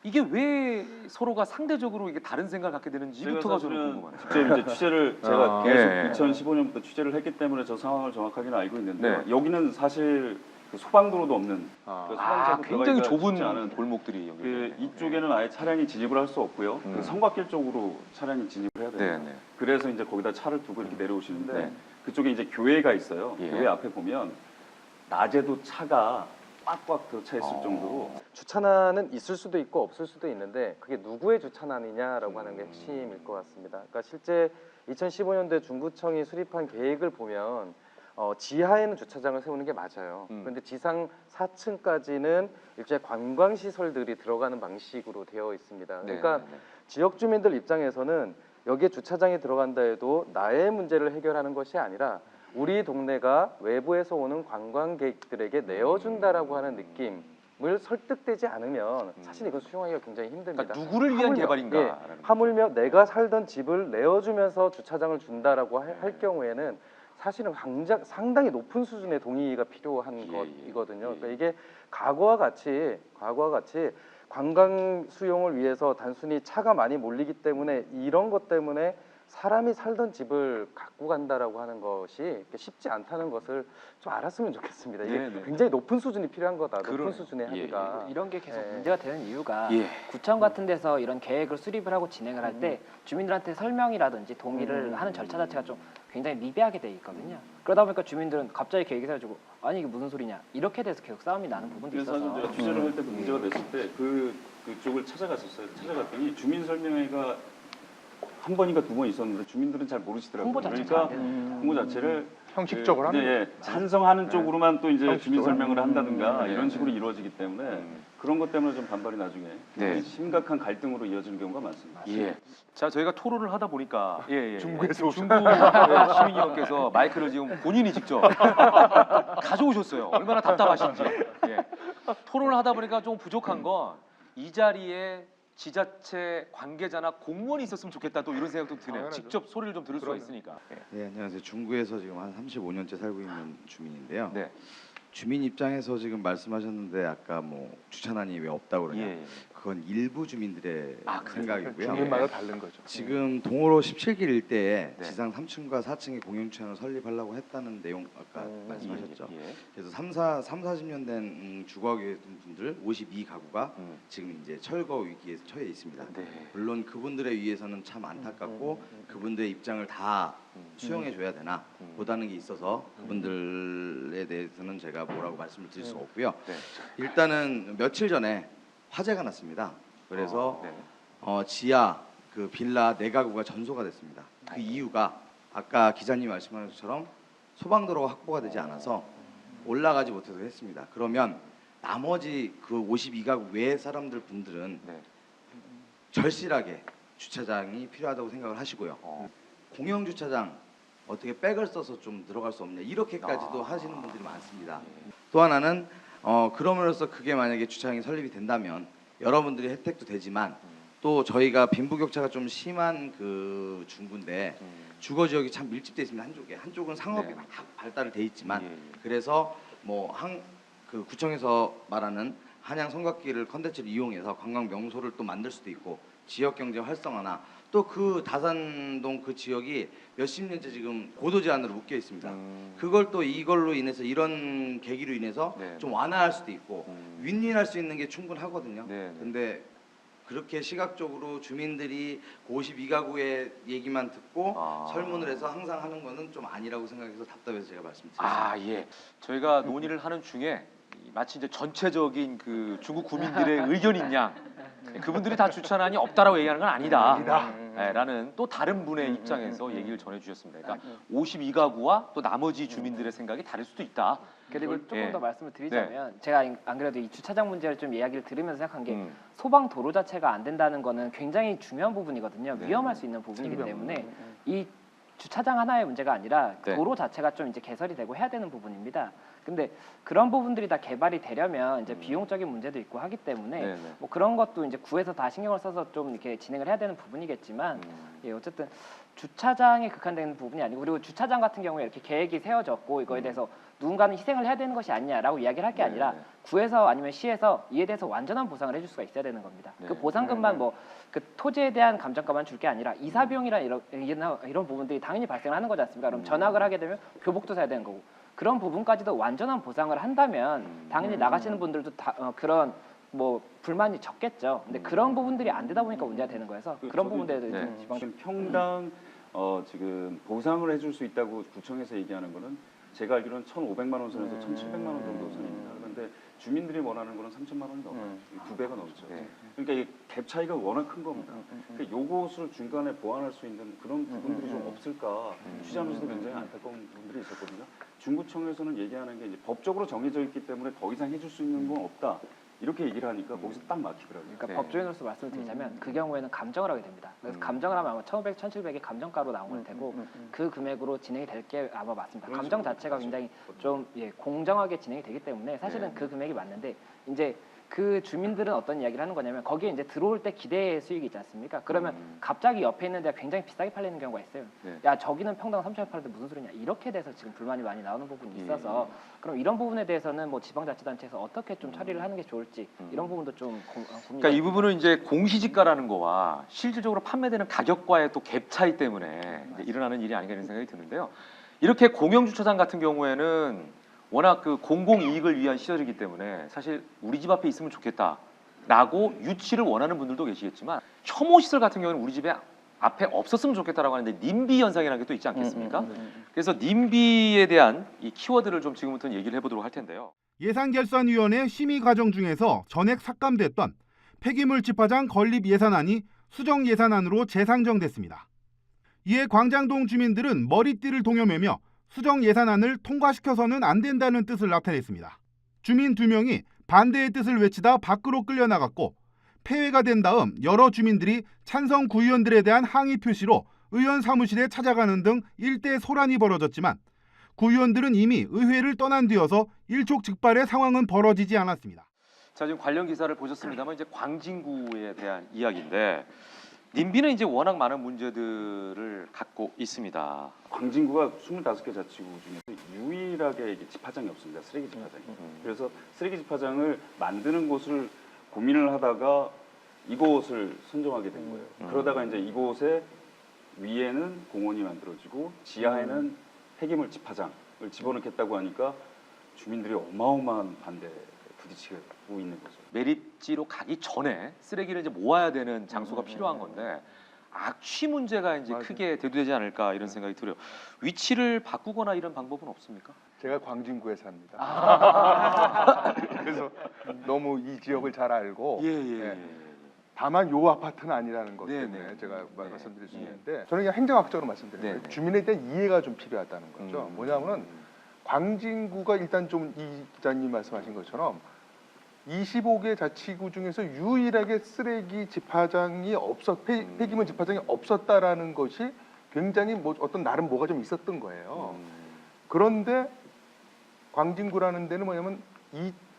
이게 왜 서로가 상대적으로 이게 다른 생각을 갖게 되는지부터가 저는 궁금하네요. 직접 이제 취재를 제가 계속 예. 2015년부터 취재를 했기 때문에 저 상황을 정확하게는 알고 있는데 네. 여기는 사실 그 소방도로도 없는 그 소방차도 굉장히 들어가기가 쉽지 좁은 않은 골목들이 여기. 그 이쪽에는 아예 차량이 진입을 할 수 없고요. 그 성곽길 쪽으로 차량이 진입을 해야 됩니다. 네. 그래서 이제 거기다 차를 두고 이렇게 내려오시는데 네. 그쪽에 이제 교회가 있어요. 예. 교회 앞에 보면 낮에도 차가 꽉꽉 들어차 있을 정도로 주차난은 있을 수도 있고 없을 수도 있는데 그게 누구의 주차난이냐라고 하는 게 핵심일 것 같습니다. 그러니까 실제 2015년도에 중구청이 수립한 계획을 보면 지하에는 주차장을 세우는 게 맞아요. 그런데 지상 4층까지는 일종의 관광 시설들이 들어가는 방식으로 되어 있습니다. 그러니까 지역 주민들 입장에서는 여기에 주차장이 들어간다 해도 나의 문제를 해결하는 것이 아니라 우리 동네가 외부에서 오는 관광객들에게 내어준다라고 하는 느낌을 설득되지 않으면 사실 이건 수용하기가 굉장히 힘듭니다. 그러니까 누구를 위한 개발인가? 예, 하물며 내가 살던 집을 내어주면서 주차장을 준다라고 할 경우에는 사실은 상당히 높은 수준의 동의가 필요한 것이거든요. 그러니까 이게 과거와 같이 관광 수용을 위해서 단순히 차가 많이 몰리기 때문에 이런 것 때문에 사람이 살던 집을 갖고 간다라고 하는 것이 쉽지 않다는 것을 좀 알았으면 좋겠습니다. 이게 굉장히 높은 수준이 필요한 거다. 높은 수준의 합의가. 이런 게 계속 문제가 되는 이유가 예. 구청 같은 데서 이런 계획을 수립을 하고 진행을 할 때 주민들한테 설명이라든지 동의를 하는 절차 자체가 좀 굉장히 미비하게 돼 있거든요. 그러다 보니까 주민들은 갑자기 계획이 세워지고 아니 이게 무슨 소리냐 이렇게 돼서 계속 싸움이 나는 부분도 그래서 있어서 사실 제가 취재를 할 때 그 문제가 됐을 때 그쪽을 찾아갔었어요. 찾아갔더니 주민설명회가 한 번인가 두 번 있었는데 주민들은 잘 모르시더라고요. 홍보 자체가 그러니까 홍보 자체를 형식적으로 하는 예, 찬성하는 쪽으로만 또 이제 주민 형식적으로 설명을 한다든가 네. 이런 식으로 이루어지기 때문에 그런 것 때문에 좀 반발이 나중에 네. 심각한 갈등으로 이어지는 경우가 많습니다. 예. 자, 저희가 토론을 하다 보니까 중구에서 중구 시민위원께서 마이크를 지금 본인이 직접 가져오셨어요. 얼마나 답답하신지. 예. 토론을 하다 보니까 좀 부족한 건 이 자리에 지자체 관계자나 공무원이 있었으면 좋겠다 또 이런 생각도 드네요. 직접 소리를 좀 들을 수가 있으니까. 네, 안녕하세요. 중구에서 지금 한 35년째 살고 있는 주민인데요. 네. 주민 입장에서 지금 말씀하셨는데 아까 뭐 주차난이 왜 없다고 그러냐. 예. 그건 일부 주민들의 생각이고요. 주민마다 다른 거죠. 지금 동호로 17길 일대에 네. 지상 3층과 4층의 공영주차장을 설립하려고 했다는 내용 아까 말씀하셨죠. 예. 그래서 40년 된 주거하게 된 분들 52가구가 지금 이제 철거 위기에 처해 있습니다. 네. 물론 그분들에 의해서는 참 안타깝고 그분들의 입장을 다 수용해 줘야 되나 보다는 게 있어서 그분들에 대해서는 제가 뭐라고 말씀을 드릴 수가 없고요. 네. 일단은 며칠 전에 화재가 났습니다. 그래서 네. 지하 그 빌라 4가구가 전소가 됐습니다. 그 이유가 아까 기자님 말씀하신 것처럼 소방도로가 확보가 되지 않아서 올라가지 못해서 했습니다. 그러면 나머지 그 52가구 외의 사람들 분들은 절실하게 주차장이 필요하다고 생각을 하시고요. 공영 주차장 어떻게 백을 써서 좀 들어갈 수 없냐 이렇게까지도 하시는 분들이 많습니다. 또 하나는 그럼으로써 그게 만약에 주차장이 설립이 된다면 여러분들이 혜택도 되지만 또 저희가 빈부격차가 좀 심한 그 중구인데 주거 지역이 참 밀집돼 있습니다. 한쪽은 상업이 막 발달을 돼 있지만 그래서 뭐 그 구청에서 말하는 한양 성곽길을 컨텐츠를 이용해서 관광 명소를 또 만들 수도 있고 지역 경제 활성화나 또 그 다산동 그 지역이 몇십 년째 지금 고도 제한으로 묶여 있습니다. 그걸 또 이걸로 인해서 이런 계기로 인해서 좀 완화할 수도 있고 윈윈할 수 있는 게 충분하거든요. 근데 그렇게 시각적으로 주민들이 52가구의 얘기만 듣고 설문을 해서 항상 하는 거는 좀 아니라고 생각해서 답답해서 제가 말씀드렸습니다. 예. 저희가 논의를 하는 중에 마치 이제 전체적인 그 중국 구민들의 의견인 양 그분들이 다 주차난이 없다라고 얘기하는 건 아니다. 라는 또 다른 분의 입장에서 얘기를 전해주셨습니다. 그러니까 52가구와 또 나머지 주민들의 생각이 다를 수도 있다. 그리고 조금 더 말씀을 드리자면 제가 안 그래도 이 주차장 문제를 좀 이야기를 들으면서 생각한 게 소방 도로 자체가 안 된다는 거는 굉장히 중요한 부분이거든요. 위험할 수 있는 부분이기 때문에 이 주차장 하나의 문제가 아니라 도로 자체가 좀 이제 개설이 되고 해야 되는 부분입니다. 근데 그런 부분들이 다 개발이 되려면 이제 비용적인 문제도 있고 하기 때문에 뭐 그런 것도 이제 구에서 다 신경을 써서 좀 이렇게 진행을 해야 되는 부분이겠지만 예, 어쨌든 주차장에 국한되는 부분이 아니고 그리고 주차장 같은 경우에 이렇게 계획이 세워졌고 이거에 대해서 누군가는 희생을 해야 되는 것이 아니냐라고 이야기를 할 게 아니라 구에서 아니면 시에서 이에 대해서 완전한 보상을 해줄 수가 있어야 되는 겁니다. 그 보상금만 뭐 그 토지에 대한 감정가만 줄 게 아니라 이사 비용이나 이런 부분들이 당연히 발생을 하는 거지 않습니까? 그럼 전학을 하게 되면 교복도 사야 되는 거고 그런 부분까지도 완전한 보상을 한다면 당연히 나가시는 분들도 그런 뭐 불만이 적겠죠. 근데 그런 부분들이 안 되다 보니까 문제가 되는 거여서 그런 부분들에 대해서 지금 평당 지금 보상을 해줄 수 있다고 구청에서 얘기하는 거는 제가 알기로는 1,500만 원 선에서 1,700만 원 정도 선입니다. 그런데 주민들이 원하는 거는 3,000만 원이 넘어요. 2배가 넘죠. 그러니까 이 갭 차이가 워낙 큰 겁니다. 그러니까 요것을 중간에 보완할 수 있는 그런 부분들이 좀 없을까 취재하면서도 굉장히 안타까운 부분들이 있었거든요. 중구청에서는 얘기하는 게 이제 법적으로 정해져 있기 때문에 더 이상 해줄 수 있는 건 없다. 이렇게 얘기를 하니까 거기서 딱 막히더라고요. 그러니까 법조인으로서 말씀을 드리자면 그 경우에는 감정을 하게 됩니다. 그래서 감정을 하면 아마 1,500, 1,700이 감정가로 나오는 되고 그 금액으로 진행이 될 게 아마 맞습니다. 감정 자체가 굉장히 좀 공정하게 진행이 되기 때문에 사실은 그 금액이 맞는데 이제 그 주민들은 어떤 이야기를 하는 거냐면 거기에 이제 들어올 때 기대 수익이 있지 않습니까? 그러면 갑자기 옆에 있는 데가 굉장히 비싸게 팔리는 경우가 있어요. 야 저기는 평당 3,000원 팔는데 무슨 소리냐 이렇게 돼서 지금 불만이 많이 나오는 부분이 있어서 그럼 이런 부분에 대해서는 뭐 지방자치단체에서 어떻게 좀 처리를 하는 게 좋을지 이런 부분도 좀 그러니까 이 부분은 이제 공시지가라는 거와 실질적으로 판매되는 가격과의 또 갭 차이 때문에 이제 일어나는 일이 아닌가 이런 생각이 드는데요. 이렇게 공영주차장 같은 경우에는 워낙 그 공공이익을 위한 시설이기 때문에 사실 우리 집 앞에 있으면 좋겠다라고 유치를 원하는 분들도 계시겠지만 혐오시설 같은 경우는 우리 집에 앞에 없었으면 좋겠다라고 하는데 님비 현상이라는 게 또 있지 않겠습니까? 그래서 님비에 대한 이 키워드를 좀 지금부터는 얘기를 해보도록 할 텐데요. 예산결산위원회 심의 과정 중에서 전액 삭감됐던 폐기물 집화장 건립 예산안이 수정 예산안으로 재상정됐습니다. 이에 광장동 주민들은 머리띠를 동여매며 수정 예산안을 통과시켜서는 안 된다는 뜻을 나타냈습니다. 주민 2명이 반대의 뜻을 외치다 밖으로 끌려나갔고 폐회가 된 다음 여러 주민들이 찬성 구의원들에 대한 항의 표시로 의원 사무실에 찾아가는 등 일대 소란이 벌어졌지만 구의원들은 이미 의회를 떠난 뒤여서 일촉즉발의 상황은 벌어지지 않았습니다. 자, 지금 관련 기사를 보셨습니다만 이제 광진구에 대한 이야기인데 님비는 이제 워낙 많은 문제들을 갖고 있습니다. 광진구가 25개 자치구 중에서 유일하게 이게 집화장이 없습니다. 쓰레기 집화장이. 그래서 쓰레기 집화장을 만드는 곳을 고민을 하다가 이곳을 선정하게 된 거예요. 그러다가 이제 이곳에 위에는 공원이 만들어지고 지하에는 폐기물 집화장을 집어넣겠다고 하니까 주민들이 어마어마한 반대에 부딪히고 있는 거죠. 매립지로 가기 전에 쓰레기를 이제 모아야 되는 장소가 필요한 건데 악취 문제가 이제 크게 대두되지 않을까 이런 생각이 들어요. 위치를 바꾸거나 이런 방법은 없습니까? 제가 광진구에 삽니다. 그래서 너무 이 지역을 잘 알고 다만 요 아파트는 아니라는 것 때문에 제가 말씀드릴 수 있는데 저는 그냥 행정학적으로 말씀드리는 거예요. 주민에 대한 이해가 좀 필요하다는 거죠. 뭐냐면은 광진구가 일단 좀 이 기자님 말씀하신 것처럼 25개 자치구 중에서 유일하게 쓰레기 집화장이 폐기물 집화장이 없었다라는 것이 굉장히 뭐 어떤 나름 뭐가 좀 있었던 거예요. 그런데 광진구라는 데는 뭐냐면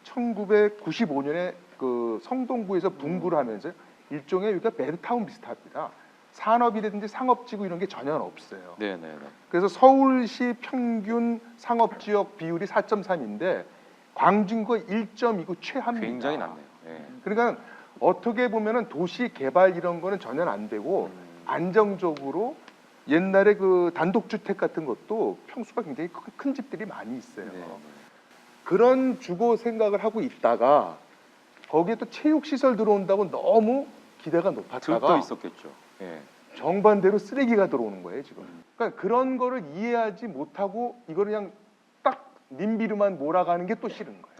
1995년에 그 성동구에서 분구를 하면서 일종의 우리가 베드타운 비슷합니다. 산업이라든지 상업지구 이런 게 전혀 없어요. 네네네. 그래서 서울시 평균 상업지역 비율이 4.3인데 광진구가 1.29 최하입니다. 굉장히 낮네요. 예. 그러니까 어떻게 보면은 도시 개발 이런 거는 전혀 안 되고 안정적으로 옛날에 그 단독주택 같은 것도 평수가 굉장히 큰 집들이 많이 있어요. 네. 그런 주거 생각을 하고 있다가 거기에 또 체육시설 들어온다고 너무 기대가 들떠 높았다가 있었겠죠. 예. 정반대로 쓰레기가 들어오는 거예요 지금. 그러니까 그런 거를 이해하지 못하고 이걸 그냥 딱 님비르만 몰아가는 게 또 싫은 거예요.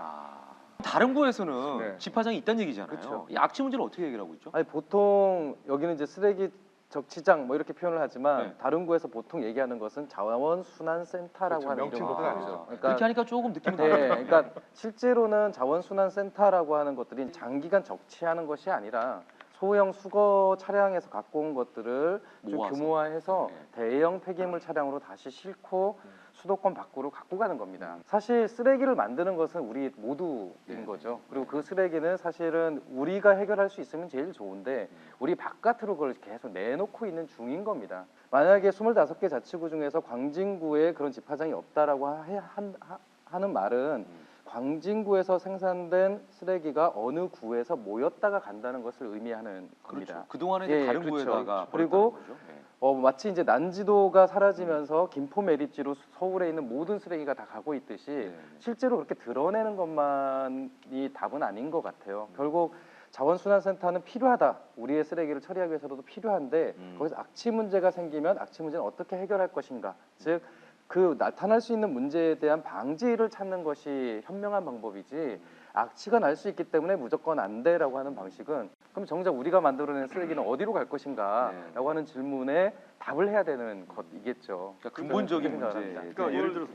다른 구에서는 네. 집화장이 있다는 얘기잖아요. 그렇죠. 이 악취 문제를 어떻게 해결하고 있죠? 아니 보통 여기는 이제 쓰레기 적치장 뭐 이렇게 표현을 하지만 네. 다른 구에서 보통 얘기하는 것은 자원순환센터라고 그렇죠. 하는 명칭도 이름입니다. 다르죠. 그러니까 그렇게 하니까 조금 느낌이 네, 다르죠. 그러니까 실제로는 자원순환센터라고 하는 것들이 장기간 적치하는 것이 아니라 소형 수거 차량에서 갖고 온 것들을 좀 모아서. 규모화해서 네. 대형 폐기물 차량으로 다시 싣고 수도권 밖으로 갖고 가는 겁니다. 사실 쓰레기를 만드는 것은 우리 모두인 네. 거죠. 그리고 그 쓰레기는 사실은 우리가 해결할 수 있으면 제일 좋은데 우리 바깥으로 그걸 계속 내놓고 있는 중인 겁니다. 만약에 25개 자치구 중에서 광진구에 그런 집화장이 없다라고 하는 말은 광진구에서 생산된 쓰레기가 어느 구에서 모였다가 간다는 것을 의미하는 겁니다. 그렇죠. 그동안에 예, 다른 그렇죠. 구에다가 그리고 버렸다는 거죠. 예. 마치 이제 난지도가 사라지면서 김포 매립지로 서울에 있는 모든 쓰레기가 다 가고 있듯이 실제로 그렇게 드러내는 것만이 답은 아닌 것 같아요. 결국 자원순환센터는 필요하다. 우리의 쓰레기를 처리하기 위해서도 필요한데 거기서 악취 문제가 생기면 악취 문제는 어떻게 해결할 것인가. 즉 그 나타날 수 있는 문제에 대한 방지를 찾는 것이 현명한 방법이지 악취가 날 수 있기 때문에 무조건 안 돼라고 하는 방식은 그럼 정작 우리가 만들어낸 쓰레기는 어디로 갈 것인가라고 하는 질문에 답을 해야 되는 것이겠죠. 그러니까 근본적인 그렇게 문제. 생각합니다. 그러니까 예를 들어서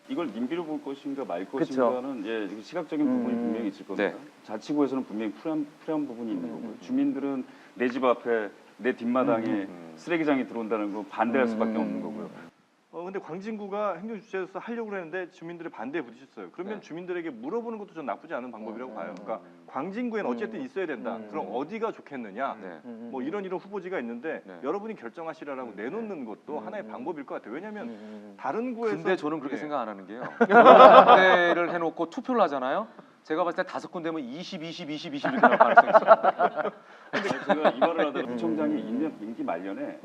이걸 님비로 볼 것인가 말 것인가는 시각적인 부분이 분명히 있을 겁니다. 자치구에서는 분명히 필요한 부분이 있는 거고요. 주민들은 내 집 앞에 내 뒷마당에 쓰레기장이 들어온다는 거 반대할 수밖에 없는 거고요. 근데 광진구가 행정주체로서 하려고 했는데 주민들의 반대에 부딪혔어요. 그러면 주민들에게 물어보는 것도 좀 나쁘지 않은 방법이라고 봐요. 그러니까 광진구에는 어쨌든 있어야 된다. 그럼 어디가 좋겠느냐? 뭐 이런 후보지가 있는데 여러분이 결정하시라라고 내놓는 것도 하나의 방법일 것 같아요. 왜냐하면 다른 구에서 근데 저는 그렇게 생각 안 하는 게요. 반대를 해놓고 투표를 하잖아요. 제가 봤을 때 5군데면 20 이렇게 나올 가능성이 있어요. 근데 제가 이 말을 하다가 구청장이 임기 말년에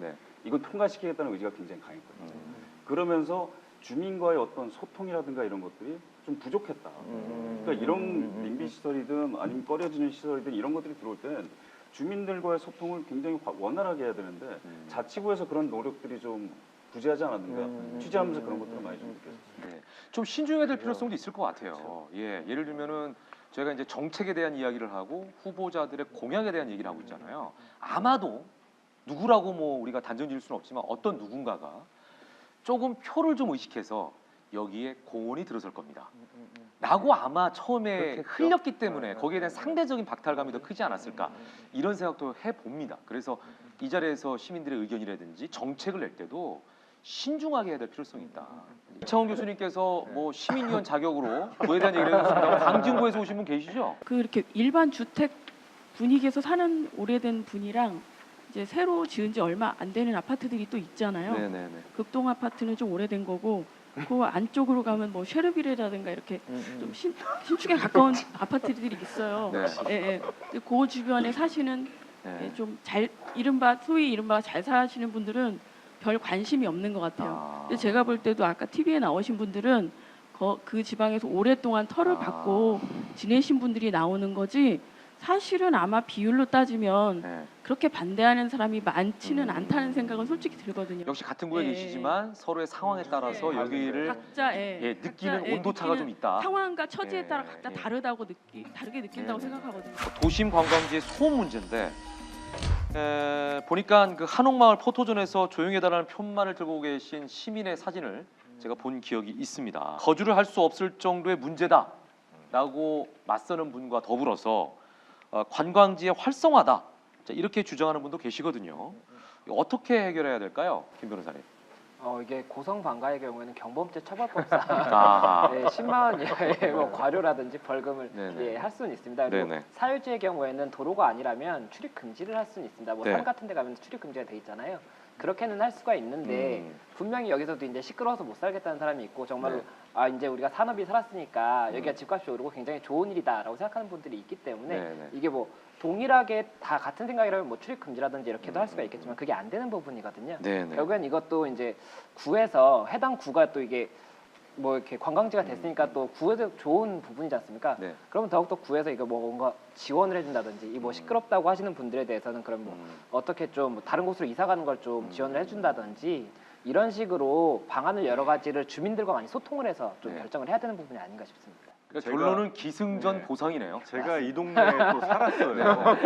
이건 통과시키겠다는 의지가 굉장히 강했거든요. 그러면서 주민과의 어떤 소통이라든가 이런 것들이 좀 부족했다. 그러니까 이런 님비 시설이든 아니면 꺼려지는 시설이든 이런 것들이 들어올 땐 주민들과의 소통을 굉장히 원활하게 해야 되는데 자치구에서 그런 노력들이 좀 부재하지 않았는가 취재하면서 그런 것들을 많이 좀 느꼈어요. 좀 신중해야 될 필요성도 있을 것 같아요. 예를 들면은 저희가 이제 정책에 대한 이야기를 하고 후보자들의 공약에 대한 얘기를 하고 있잖아요. 아마도 누구라고 뭐 우리가 단정 지을 수는 없지만 어떤 누군가가 조금 표를 좀 의식해서 여기에 공헌이 들어설 겁니다. 라고 아마 처음에 흘렸기 때문에 거기에 대한 상대적인 박탈감이 더 크지 않았을까 이런 생각도 해봅니다. 그래서 이 자리에서 시민들의 의견이라든지 정책을 낼 때도 신중하게 해야 될 필요성이 있다. 이창훈 교수님께서 뭐 시민위원 자격으로 그에 대한 얘기를 해주셨습니다. 광진구에서 오신 분 계시죠? 그 이렇게 일반 주택 분위기에서 사는 오래된 분이랑 이제 새로 지은 지 얼마 안 되는 아파트들이 또 있잖아요. 네네네. 극동 아파트는 좀 오래된 거고 그 안쪽으로 가면 뭐 쉐르비레라든가 이렇게 좀 신축에 가까운 아파트들이 있어요. 예. 그 주변에 사시는 좀 잘 소위 이른바 잘 사시는 분들은 별 관심이 없는 것 같아요. 근데 제가 볼 때도 아까 TV에 나오신 분들은 그 지방에서 오랫동안 털을 받고 지내신 분들이 나오는 거지. 사실은 아마 비율로 따지면 그렇게 반대하는 사람이 많지는 않다는 생각은 솔직히 들거든요. 역시 같은 구에 계시지만 서로의 상황에 따라서 여기를 각자 느끼는 온도차가 좀 있다. 상황과 처지에 따라 각자 다르게 느낀다고 생각하거든요. 도심 관광지의 소음 문제인데 보니까 그 한옥마을 포토존에서 조용히 해달라는 편만을 들고 계신 시민의 사진을 제가 본 기억이 있습니다. 거주를 할 수 없을 정도의 문제다라고 맞서는 분과 더불어서 관광지의 활성화다 이렇게 주장하는 분도 계시거든요. 어떻게 해결해야 될까요, 김 변호사님? 이게 고성방가의 경우에는 경범죄 처벌법상 아하. 네, 10만 원 이하의 뭐 과료라든지 벌금을 네네. 예, 할 수는 있습니다. 그리고 네네. 사유지의 경우에는 도로가 아니라면 출입 금지를 할 수는 있습니다. 뭐 네. 산 같은 데 가면 출입 금지가 돼 있잖아요. 그렇게는 할 수가 있는데 분명히 여기서도 이제 시끄러워서 못 살겠다는 사람이 있고 정말로 네. 아 이제 우리가 산업이 살았으니까 여기가 집값이 오르고 굉장히 좋은 일이다라고 생각하는 분들이 있기 때문에 네네. 이게 뭐 동일하게 다 같은 생각이라면 뭐 출입 금지라든지 이렇게도 할 수가 있겠지만 그게 안 되는 부분이거든요. 네네. 결국엔 이것도 이제 구에서 해당 구가 또 이게 뭐 이렇게 관광지가 됐으니까 또 구에도 좋은 부분이지 않습니까? 네. 그러면 더욱더 구에서 이거 뭐 뭔가 지원을 해준다든지 이 뭐 시끄럽다고 하시는 분들에 대해서는 그럼 뭐 어떻게 좀뭐 다른 곳으로 이사 가는 걸 좀 지원을 해준다든지 이런 식으로 방안을 여러 가지를 주민들과 많이 소통을 해서 좀 네. 결정을 해야 되는 부분이 아닌가 싶습니다. 그러니까 결론은 기승전 보상이네요. 제가 이 동네에 또 살았어요.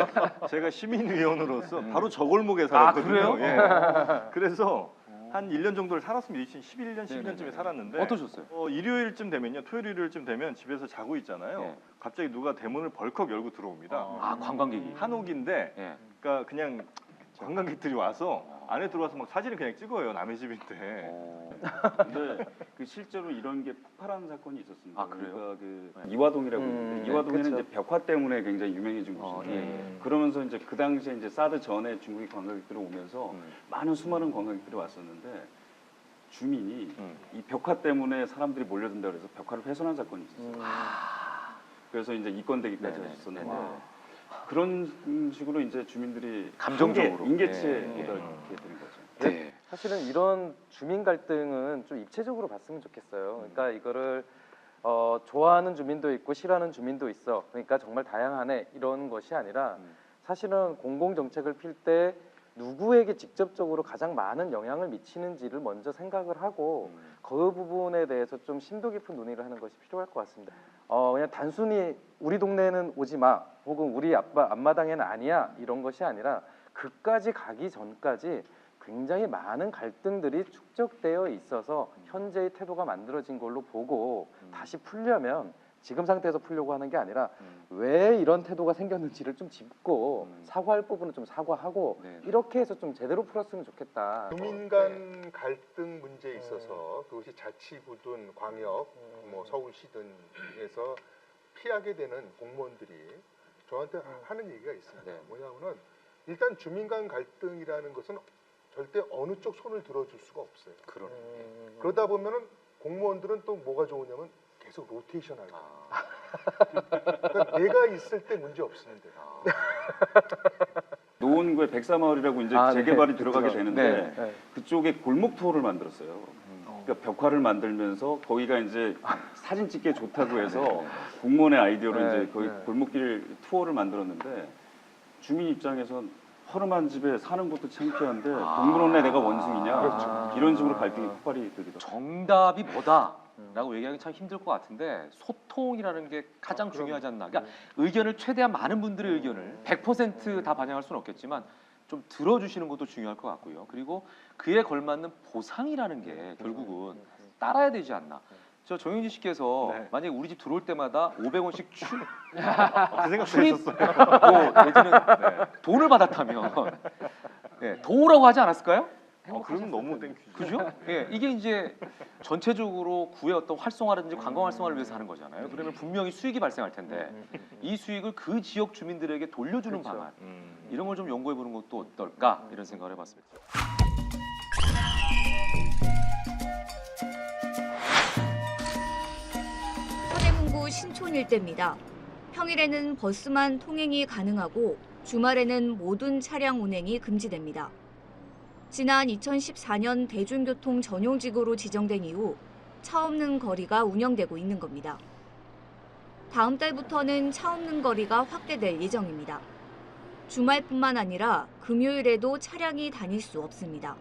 제가 시민위원으로서 바로 저 골목에 살았거든요. 그래요? 예. 그래서 한 1년 정도를 살았습니다. 2011년, 12년쯤에 살았는데 어떠셨어요? 일요일쯤 되면요. 토요일, 일요일쯤 되면 집에서 자고 있잖아요. 네. 갑자기 누가 대문을 벌컥 열고 들어옵니다. 아, 관광객이. 한옥인데 예. 그러니까 그냥 관광객들이 와서 안에 들어와서 막 사진을 그냥 찍어요. 남의 집인데. 근데 그 실제로 이런 게 폭발하는 사건이 있었습니다. 아, 그래요? 그러니까 그 이화동이라고 있는데 이화동에는 그쵸. 이제 벽화 때문에 굉장히 유명해진 곳인데 예. 그러면서 이제 그 당시에 이제 사드 전에 중국인 관광객들이 오면서 많은 수많은 관광객들이 왔었는데 주민이 이 벽화 때문에 사람들이 몰려든다 그래서 벽화를 훼손한 사건이 있었어요. 그래서 이제 이권되기까지 네네. 했었는데 네네. 그런 식으로 이제 주민들이 감정적으로. 인계치에 네. 도달하게 되는 거죠. 네. 사실은 이런 주민 갈등은 좀 입체적으로 봤으면 좋겠어요. 그러니까 이거를 좋아하는 주민도 있고 싫어하는 주민도 있어. 그러니까 정말 다양하네 이런 것이 아니라 사실은 공공 정책을 필 때 누구에게 직접적으로 가장 많은 영향을 미치는지를 먼저 생각을 하고 그 부분에 대해서 좀 심도 깊은 논의를 하는 것이 필요할 것 같습니다. 그냥 단순히 우리 동네는 오지 마 혹은 우리 앞마당에는 아니야 이런 것이 아니라 그까지 가기 전까지 굉장히 많은 갈등들이 축적되어 있어서 현재의 태도가 만들어진 걸로 보고 다시 풀려면 지금 상태에서 풀려고 하는 게 아니라 왜 이런 태도가 생겼는지를 좀 짚고 사과할 부분은 좀 사과하고 이렇게 해서 좀 제대로 풀었으면 좋겠다. 주민 간 갈등 문제에 있어서 그것이 자치구든 광역, 뭐 서울시든에서 피하게 되는 공무원들이 저한테 하는 얘기가 있습니다. 뭐냐면은 일단 주민 간 갈등이라는 것은 절대 어느 쪽 손을 들어줄 수가 없어요. 그러다 보면은 공무원들은 또 뭐가 좋으냐면 계속 로테이션을 해요. 그러니까 내가 있을 때 문제 없습니다. 노원구의 백사마을이라고 이제 재개발이 들어가게 되는데 그쪽에 골목 투어를 만들었어요. 그러니까 벽화를 만들면서 거기가 이제 사진 찍기에 좋다고 해서 공무원의 아이디어로 이제 거기 골목길 투어를 만들었는데 주민 입장에선 허름한 집에 사는 것도 창피한데 동물원에 내가 원숭이냐 이런 식으로 갈등이 폭발이 되기도. 정답이 뭐다라고 얘기하기 참 힘들 것 같은데 소통이라는 게 가장 중요하지 않나. 그러니까 의견을 최대한 많은 분들의 의견을 100% 다 반영할 수는 없겠지만 좀 들어주시는 것도 중요할 것 같고요. 그리고 그에 걸맞는 보상이라는 게 결국은 따라야 되지 않나. 저 정영진 씨께서 만약에 우리 집 들어올 때마다 500원씩 그 생각도 했었어요. 내지는 돈을 받았다면 도우라고 하지 않았을까요? 그러면 너무 땡큐죠. 그죠? 예, 이게 이제 전체적으로 구의 어떤 활성화라든지 관광 활성화를 위해서 하는 거잖아요. 그러면 분명히 수익이 발생할 텐데 이 수익을 그 지역 주민들에게 돌려주는 방안 이런 걸 좀 연구해 보는 것도 어떨까 이런 생각을 해봤습니다. 서대문구 신촌 일대입니다. 평일에는 버스만 통행이 가능하고 주말에는 모든 차량 운행이 금지됩니다. 지난 2014년 대중교통 전용지구로 지정된 이후 차 없는 거리가 운영되고 있는 겁니다. 다음 달부터는 차 없는 거리가 확대될 예정입니다. 주말뿐만 아니라 금요일에도 차량이 다닐 수 없습니다.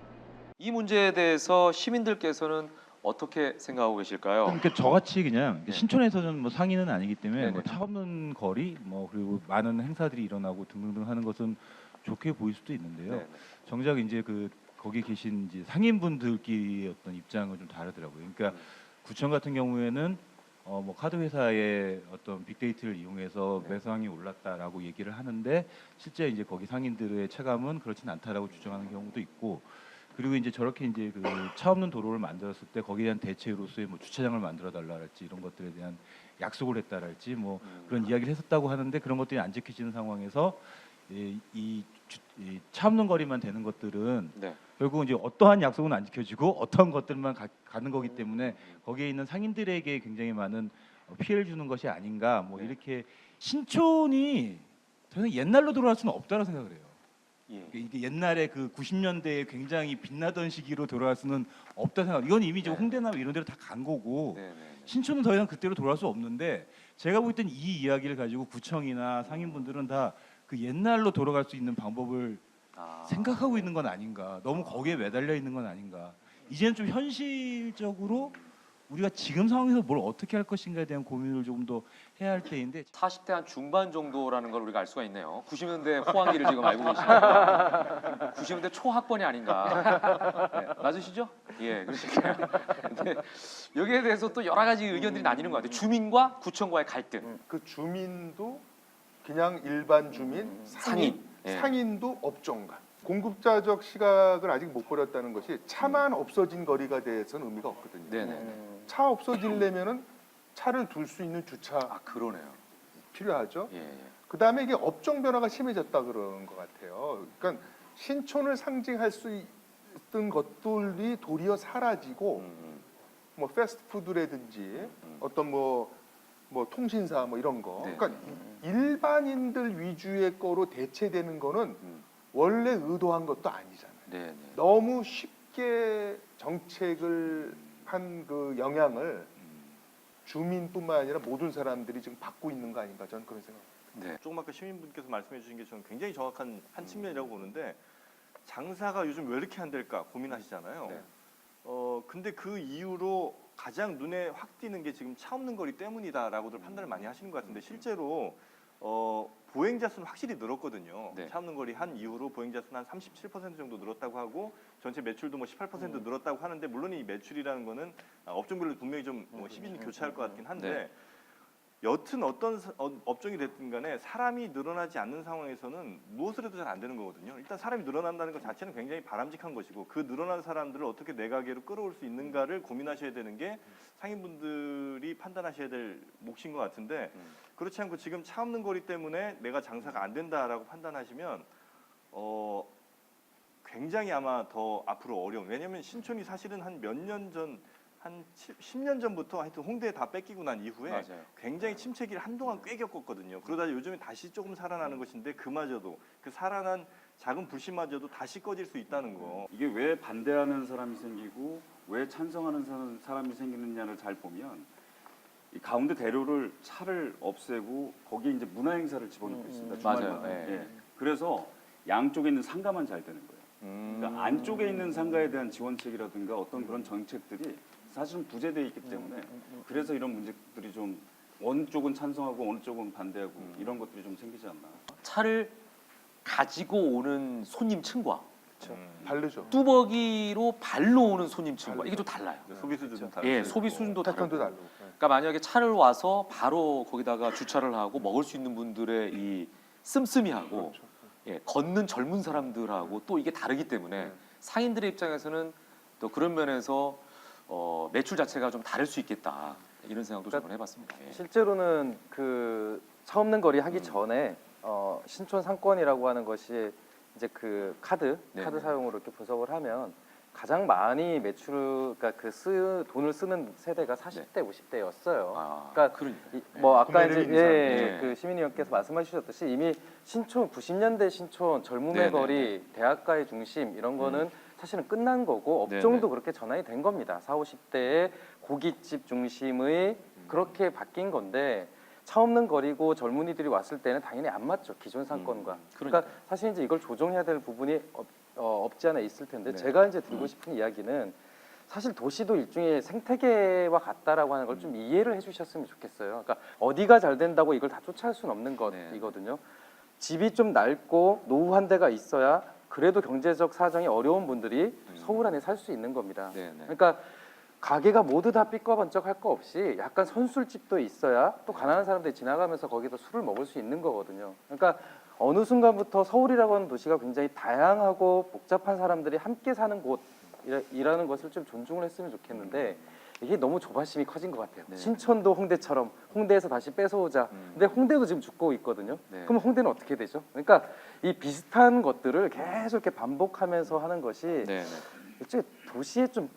이 문제에 대해서 시민들께서는 어떻게 생각하고 계실까요? 그러니까 저같이 그냥 신촌에서는 뭐 상인은 아니기 때문에 뭐 차 없는 거리 뭐 그리고 많은 행사들이 일어나고 등등등 하는 것은 좋게 보일 수도 있는데요. 정작 이제 그 거기 계신 이제 상인분들끼리 어떤 입장은 좀 다르더라고요. 그러니까 구청 같은 경우에는 뭐 카드 회사의 어떤 빅데이터를 이용해서 매수항이 올랐다라고 얘기를 하는데 실제 이제 거기 상인들의 체감은 그렇진 않다라고 주장하는 경우도 있고. 그리고 이제 저렇게 이제 그 차 없는 도로를 만들었을 때 거기에 대한 대체로서의 뭐 주차장을 만들어 달라랄지 이런 것들에 대한 약속을 했다랄지 뭐 그런 이야기를 했었다고 하는데 그런 것들이 안 지켜지는 상황에서 이 차 없는 거리만 되는 것들은 결국 이제 어떠한 약속은 안 지켜지고 어떠한 것들만 가는 거기 때문에 거기에 있는 상인들에게 굉장히 많은 피해를 주는 것이 아닌가 뭐 이렇게 신촌이 저는 옛날로 돌아갈 수는 없다고 생각을 해요. 이게 옛날에 그 90년대에 굉장히 빛나던 시기로 돌아갈 수는 없다 생각. 이건 이미 이제 홍대나 이런 데로 다 간 거고 신촌은 더 이상 그때로 돌아갈 수 없는데 제가 볼 땐 이 이야기를 가지고 구청이나 상인분들은 다 그 옛날로 돌아갈 수 있는 방법을 생각하고 있는 건 아닌가. 너무 거기에 매달려 있는 건 아닌가. 이제는 좀 현실적으로 우리가 지금 상황에서 뭘 어떻게 할 것인가에 대한 고민을 조금 더 해야 할 때인데 40대 한 중반 정도라는 걸 우리가 알 수가 있네요. 90년대 호황기를 지금 알고 계시니까 90년대 초학번이 아닌가. 네, 맞으시죠? 예, 그러시니까요. 근데 여기에 대해서 또 여러 가지 의견들이 나뉘는 것 같아요. 주민과 구청과의 갈등. 그 주민도 그냥 일반 주민, 상인, 상인도 업종가. 공급자적 시각을 아직 못 버렸다는 것이 차만 없어진 거리가 대해서는 의미가 없거든요. 차 없어지려면은 차를 둘 수 있는 주차 그러네요. 필요하죠. 그 다음에 이게 업종 변화가 심해졌다 그런 것 같아요. 그러니까 신촌을 상징할 수 있던 것들이 도리어 사라지고 뭐 패스트푸드라든지 어떤 뭐 통신사 뭐 이런 거. 그러니까 일반인들 위주의 거로 대체되는 거는 원래 의도한 것도 아니잖아요. 너무 쉽게 정책을 한 그 영향을 주민뿐만 아니라 모든 사람들이 지금 받고 있는 거 아닌가 저는 그런 생각입니다. 조금 아까 시민분께서 말씀해 주신 게 저는 굉장히 정확한 한 측면이라고 보는데 장사가 요즘 왜 이렇게 안 될까 고민하시잖아요. 근데 그 이유로 가장 눈에 확 띄는 게 지금 차 없는 거리 때문이다라고들 판단을 많이 하시는 것 같은데 실제로 보행자 수는 확실히 늘었거든요. 차 없는 거리 한 이후로 보행자 수는 한 37% 정도 늘었다고 하고 전체 매출도 뭐 18% 늘었다고 하는데 물론 이 매출이라는 거는 업종별로 분명히 좀 희비는 교차할 것 같긴 한데 여튼 어떤 업종이 됐든 간에 사람이 늘어나지 않는 상황에서는 무엇을 해도 잘 안 되는 거거든요. 일단 사람이 늘어난다는 것 자체는 굉장히 바람직한 것이고 그 늘어난 사람들을 어떻게 내 가게로 끌어올 수 있는가를 고민하셔야 되는 게 상인분들이 판단하셔야 될 몫인 것 같은데 그렇지 않고 지금 차 없는 거리 때문에 내가 장사가 안 된다라고 판단하시면 굉장히 아마 더 앞으로 어려운. 왜냐하면 신촌이 사실은 한 몇 년 전 한 10년 전부터 하여튼 홍대에 다 뺏기고 난 이후에 굉장히 침체기를 한동안 꽤 겪었거든요. 그러다 요즘에 다시 조금 살아나는 것인데 그마저도 그 살아난 작은 불씨마저도 다시 꺼질 수 있다는 거. 이게 왜 반대하는 사람이 생기고 왜 찬성하는 사람이 생기느냐를 잘 보면 이 가운데 대로를 차를 없애고 거기에 이제 문화 행사를 집어넣고 있습니다. 주말마다. 그래서 양쪽에 있는 상가만 잘 되는 거예요. 그러니까 안쪽에 있는 상가에 대한 지원책이라든가 어떤 그런 정책들이 사실은 부재되어 있기 때문에 그래서 이런 문제들이 좀 어느 쪽은 찬성하고 어느 쪽은 반대하고 이런 것들이 좀 생기지 않나. 차를 가지고 오는 손님층과 다르죠. 뚜벅이로 발로 오는 손님층과 이게 좀 달라요. 소비 수준도 다르고. 예, 소비 수준도 패턴도 다르고. 다르고. 그러니까 만약에 차를 와서 바로 거기다가 주차를 하고 먹을 수 있는 분들의 이 씀씀이하고 걷는 젊은 사람들하고 또 이게 다르기 때문에 상인들의 입장에서는 또 그런 면에서 매출 자체가 좀 다를 수 있겠다 이런 생각도 좀 해봤습니다. 실제로는 그 차 없는 거리 하기 전에 신촌 상권이라고 하는 것이 이제 그 카드 사용으로 이렇게 분석을 하면 가장 많이 그러니까 돈을 쓰는 세대가 40대, 50대였어요. 그러니까 뭐 아까 이제 그 시민의원께서 말씀하셨듯이 이미 신촌 90년대 신촌 젊음의 거리, 대학가의 중심 이런 거는 사실은 끝난 거고 업종도 그렇게 전환이 된 겁니다. 40, 50대의 고깃집 중심의 그렇게 바뀐 건데 차 없는 거리고 젊은이들이 왔을 때는 당연히 안 맞죠. 기존 상권과. 그러니까 사실 이제 이걸 조정해야 될 부분이 없지 않아 있을 텐데 제가 이제 드리고 싶은 이야기는 사실 도시도 일종의 생태계와 같다라고 하는 걸 좀 이해를 해주셨으면 좋겠어요. 그러니까 어디가 잘 된다고 이걸 다 쫓아할 수는 없는 것이거든요. 집이 좀 낡고 노후 한 대가 있어야 그래도 경제적 사정이 어려운 분들이 서울 안에 살 수 있는 겁니다. 그러니까 가게가 모두 다 삐까번쩍할 거 없이 약간 선술집도 있어야 또 가난한 사람들이 지나가면서 거기서 술을 먹을 수 있는 거거든요. 그러니까 어느 순간부터 서울이라고 하는 도시가 굉장히 다양하고 복잡한 사람들이 함께 사는 곳이라는 것을 좀 존중을 했으면 좋겠는데 이게 너무 조바심이 커진 것 같아요. 신촌도 홍대처럼 홍대에서 다시 뺏어오자. 근데 홍대도 지금 죽고 있거든요. 그럼 홍대는 어떻게 되죠? 그러니까 이 비슷한 것들을 계속 이렇게 반복하면서 하는 것이 일종의 도시의 좀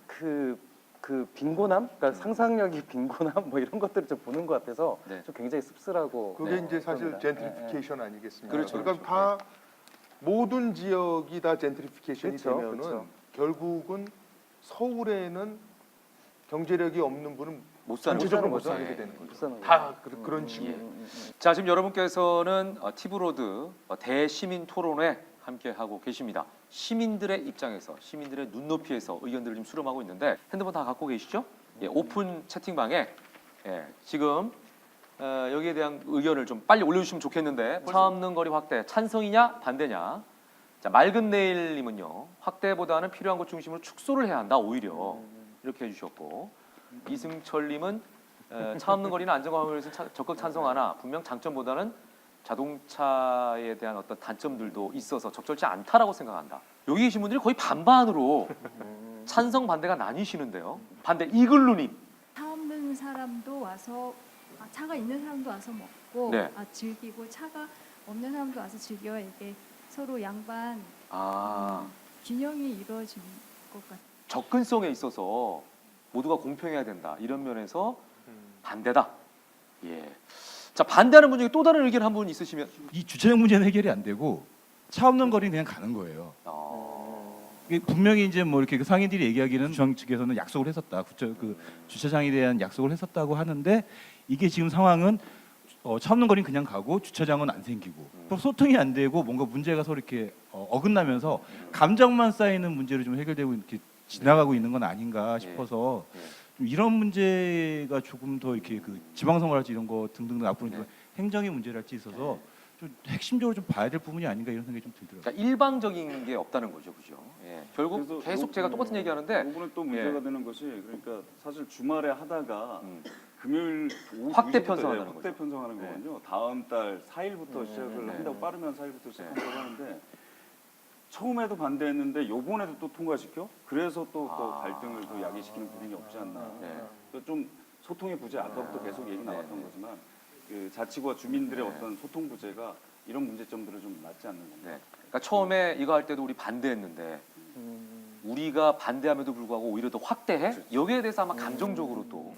그 빈곤함, 그러니까 상상력이 빈곤함 뭐 이런 것들을 좀 보는 것 같아서 좀 굉장히 씁쓸하고. 그게 이제 사실 젠트리피케이션 아니겠습니까? 그렇죠. 그러니까 다 모든 지역이 다 젠트리피케이션이 그렇죠. 되면은 그렇죠. 결국은 서울에는 경제력이 없는 분은 못 사는 전체적으로 못 거죠. 살게 네. 되는 못 거죠. 사는 다 그런 식이에요. 자, 지금 여러분께서는 티브로드 대시민 토론회 함께 하고 계십니다. 시민들의 입장에서, 시민들의 눈높이에서 의견들을 지금 수렴하고 있는데 핸드폰 다 갖고 계시죠? 예, 오픈 채팅방에 지금 여기에 대한 의견을 좀 빨리 올려주시면 좋겠는데 차 없는 거리 확대 찬성이냐 반대냐? 자, 맑은 내일님은요 확대보다는 필요한 곳 중심으로 축소를 해야 한다 오히려 이렇게 해주셨고 이승철님은 차 없는 거리는 안전과 확보에서 적극 찬성하나 분명 장점보다는 자동차에 대한 어떤 단점들도 있어서 적절치 않다라고 생각한다. 여기 계신 분들이 거의 반반으로 찬성 반대가 나뉘시는데요. 반대 이글루님. 차 없는 사람도 와서 차가 있는 사람도 와서 먹고 즐기고 차가 없는 사람도 와서 즐겨야 이게 서로 양반 균형이 이루어지는 것 같아요. 접근성에 있어서 모두가 공평해야 된다. 이런 면에서 반대다. 예. 자, 반대하는 분 중에 또 다른 의견 한 분 있으시면 이 주차장 문제는 해결이 안 되고 차 없는 거리는 그냥 가는 거예요. 이게 분명히 이제 뭐 이렇게 그 상인들이 얘기하기는 주장 측에서는 약속을 했었다. 그 주차장에 대한 약속을 했었다고 하는데 이게 지금 상황은 차 없는 거리는 그냥 가고 주차장은 안 생기고 또 소통이 안 되고 뭔가 문제가 서로 이렇게 어긋나면서 감정만 쌓이는 문제로 좀 해결되고 이렇게 지나가고 있는 건 아닌가 싶어서 좀 이런 문제가 조금 더 이렇게 그 지방선거랄지 이런 거 등등 앞으로 좀 행정의 문제랄지 있어서 좀 핵심적으로 좀 봐야 될 부분이 아닌가 이런 생각이 좀 들더라고요. 그러니까 일방적인 게 없다는 거죠, 그죠? 예. 결국 계속 제가 똑같은 얘기하는데 이번에 또 문제가 되는 것이 그러니까 사실 주말에 하다가 금요일 확대 2주부터 편성하는 확대 거죠. 편성하는 거거든요. 다음 달 4일부터 시작을 한다고 빠르면 4일부터 시작한다고 하는데 처음에도 반대했는데 요번에도 또 통과시켜? 그래서 또 갈등을 또 야기시키는 부분이 없지 않나. 그러니까 좀 소통의 부재 아까부터 계속 얘기 나왔던 거지만 그 자치구와 주민들의 어떤 소통 부재가 이런 문제점들을 좀 맞지 않는 겁니다. 그러니까 처음에 이거 할 때도 우리 반대했는데 우리가 반대함에도 불구하고 오히려 더 확대해? 여기에 대해서 아마 감정적으로 또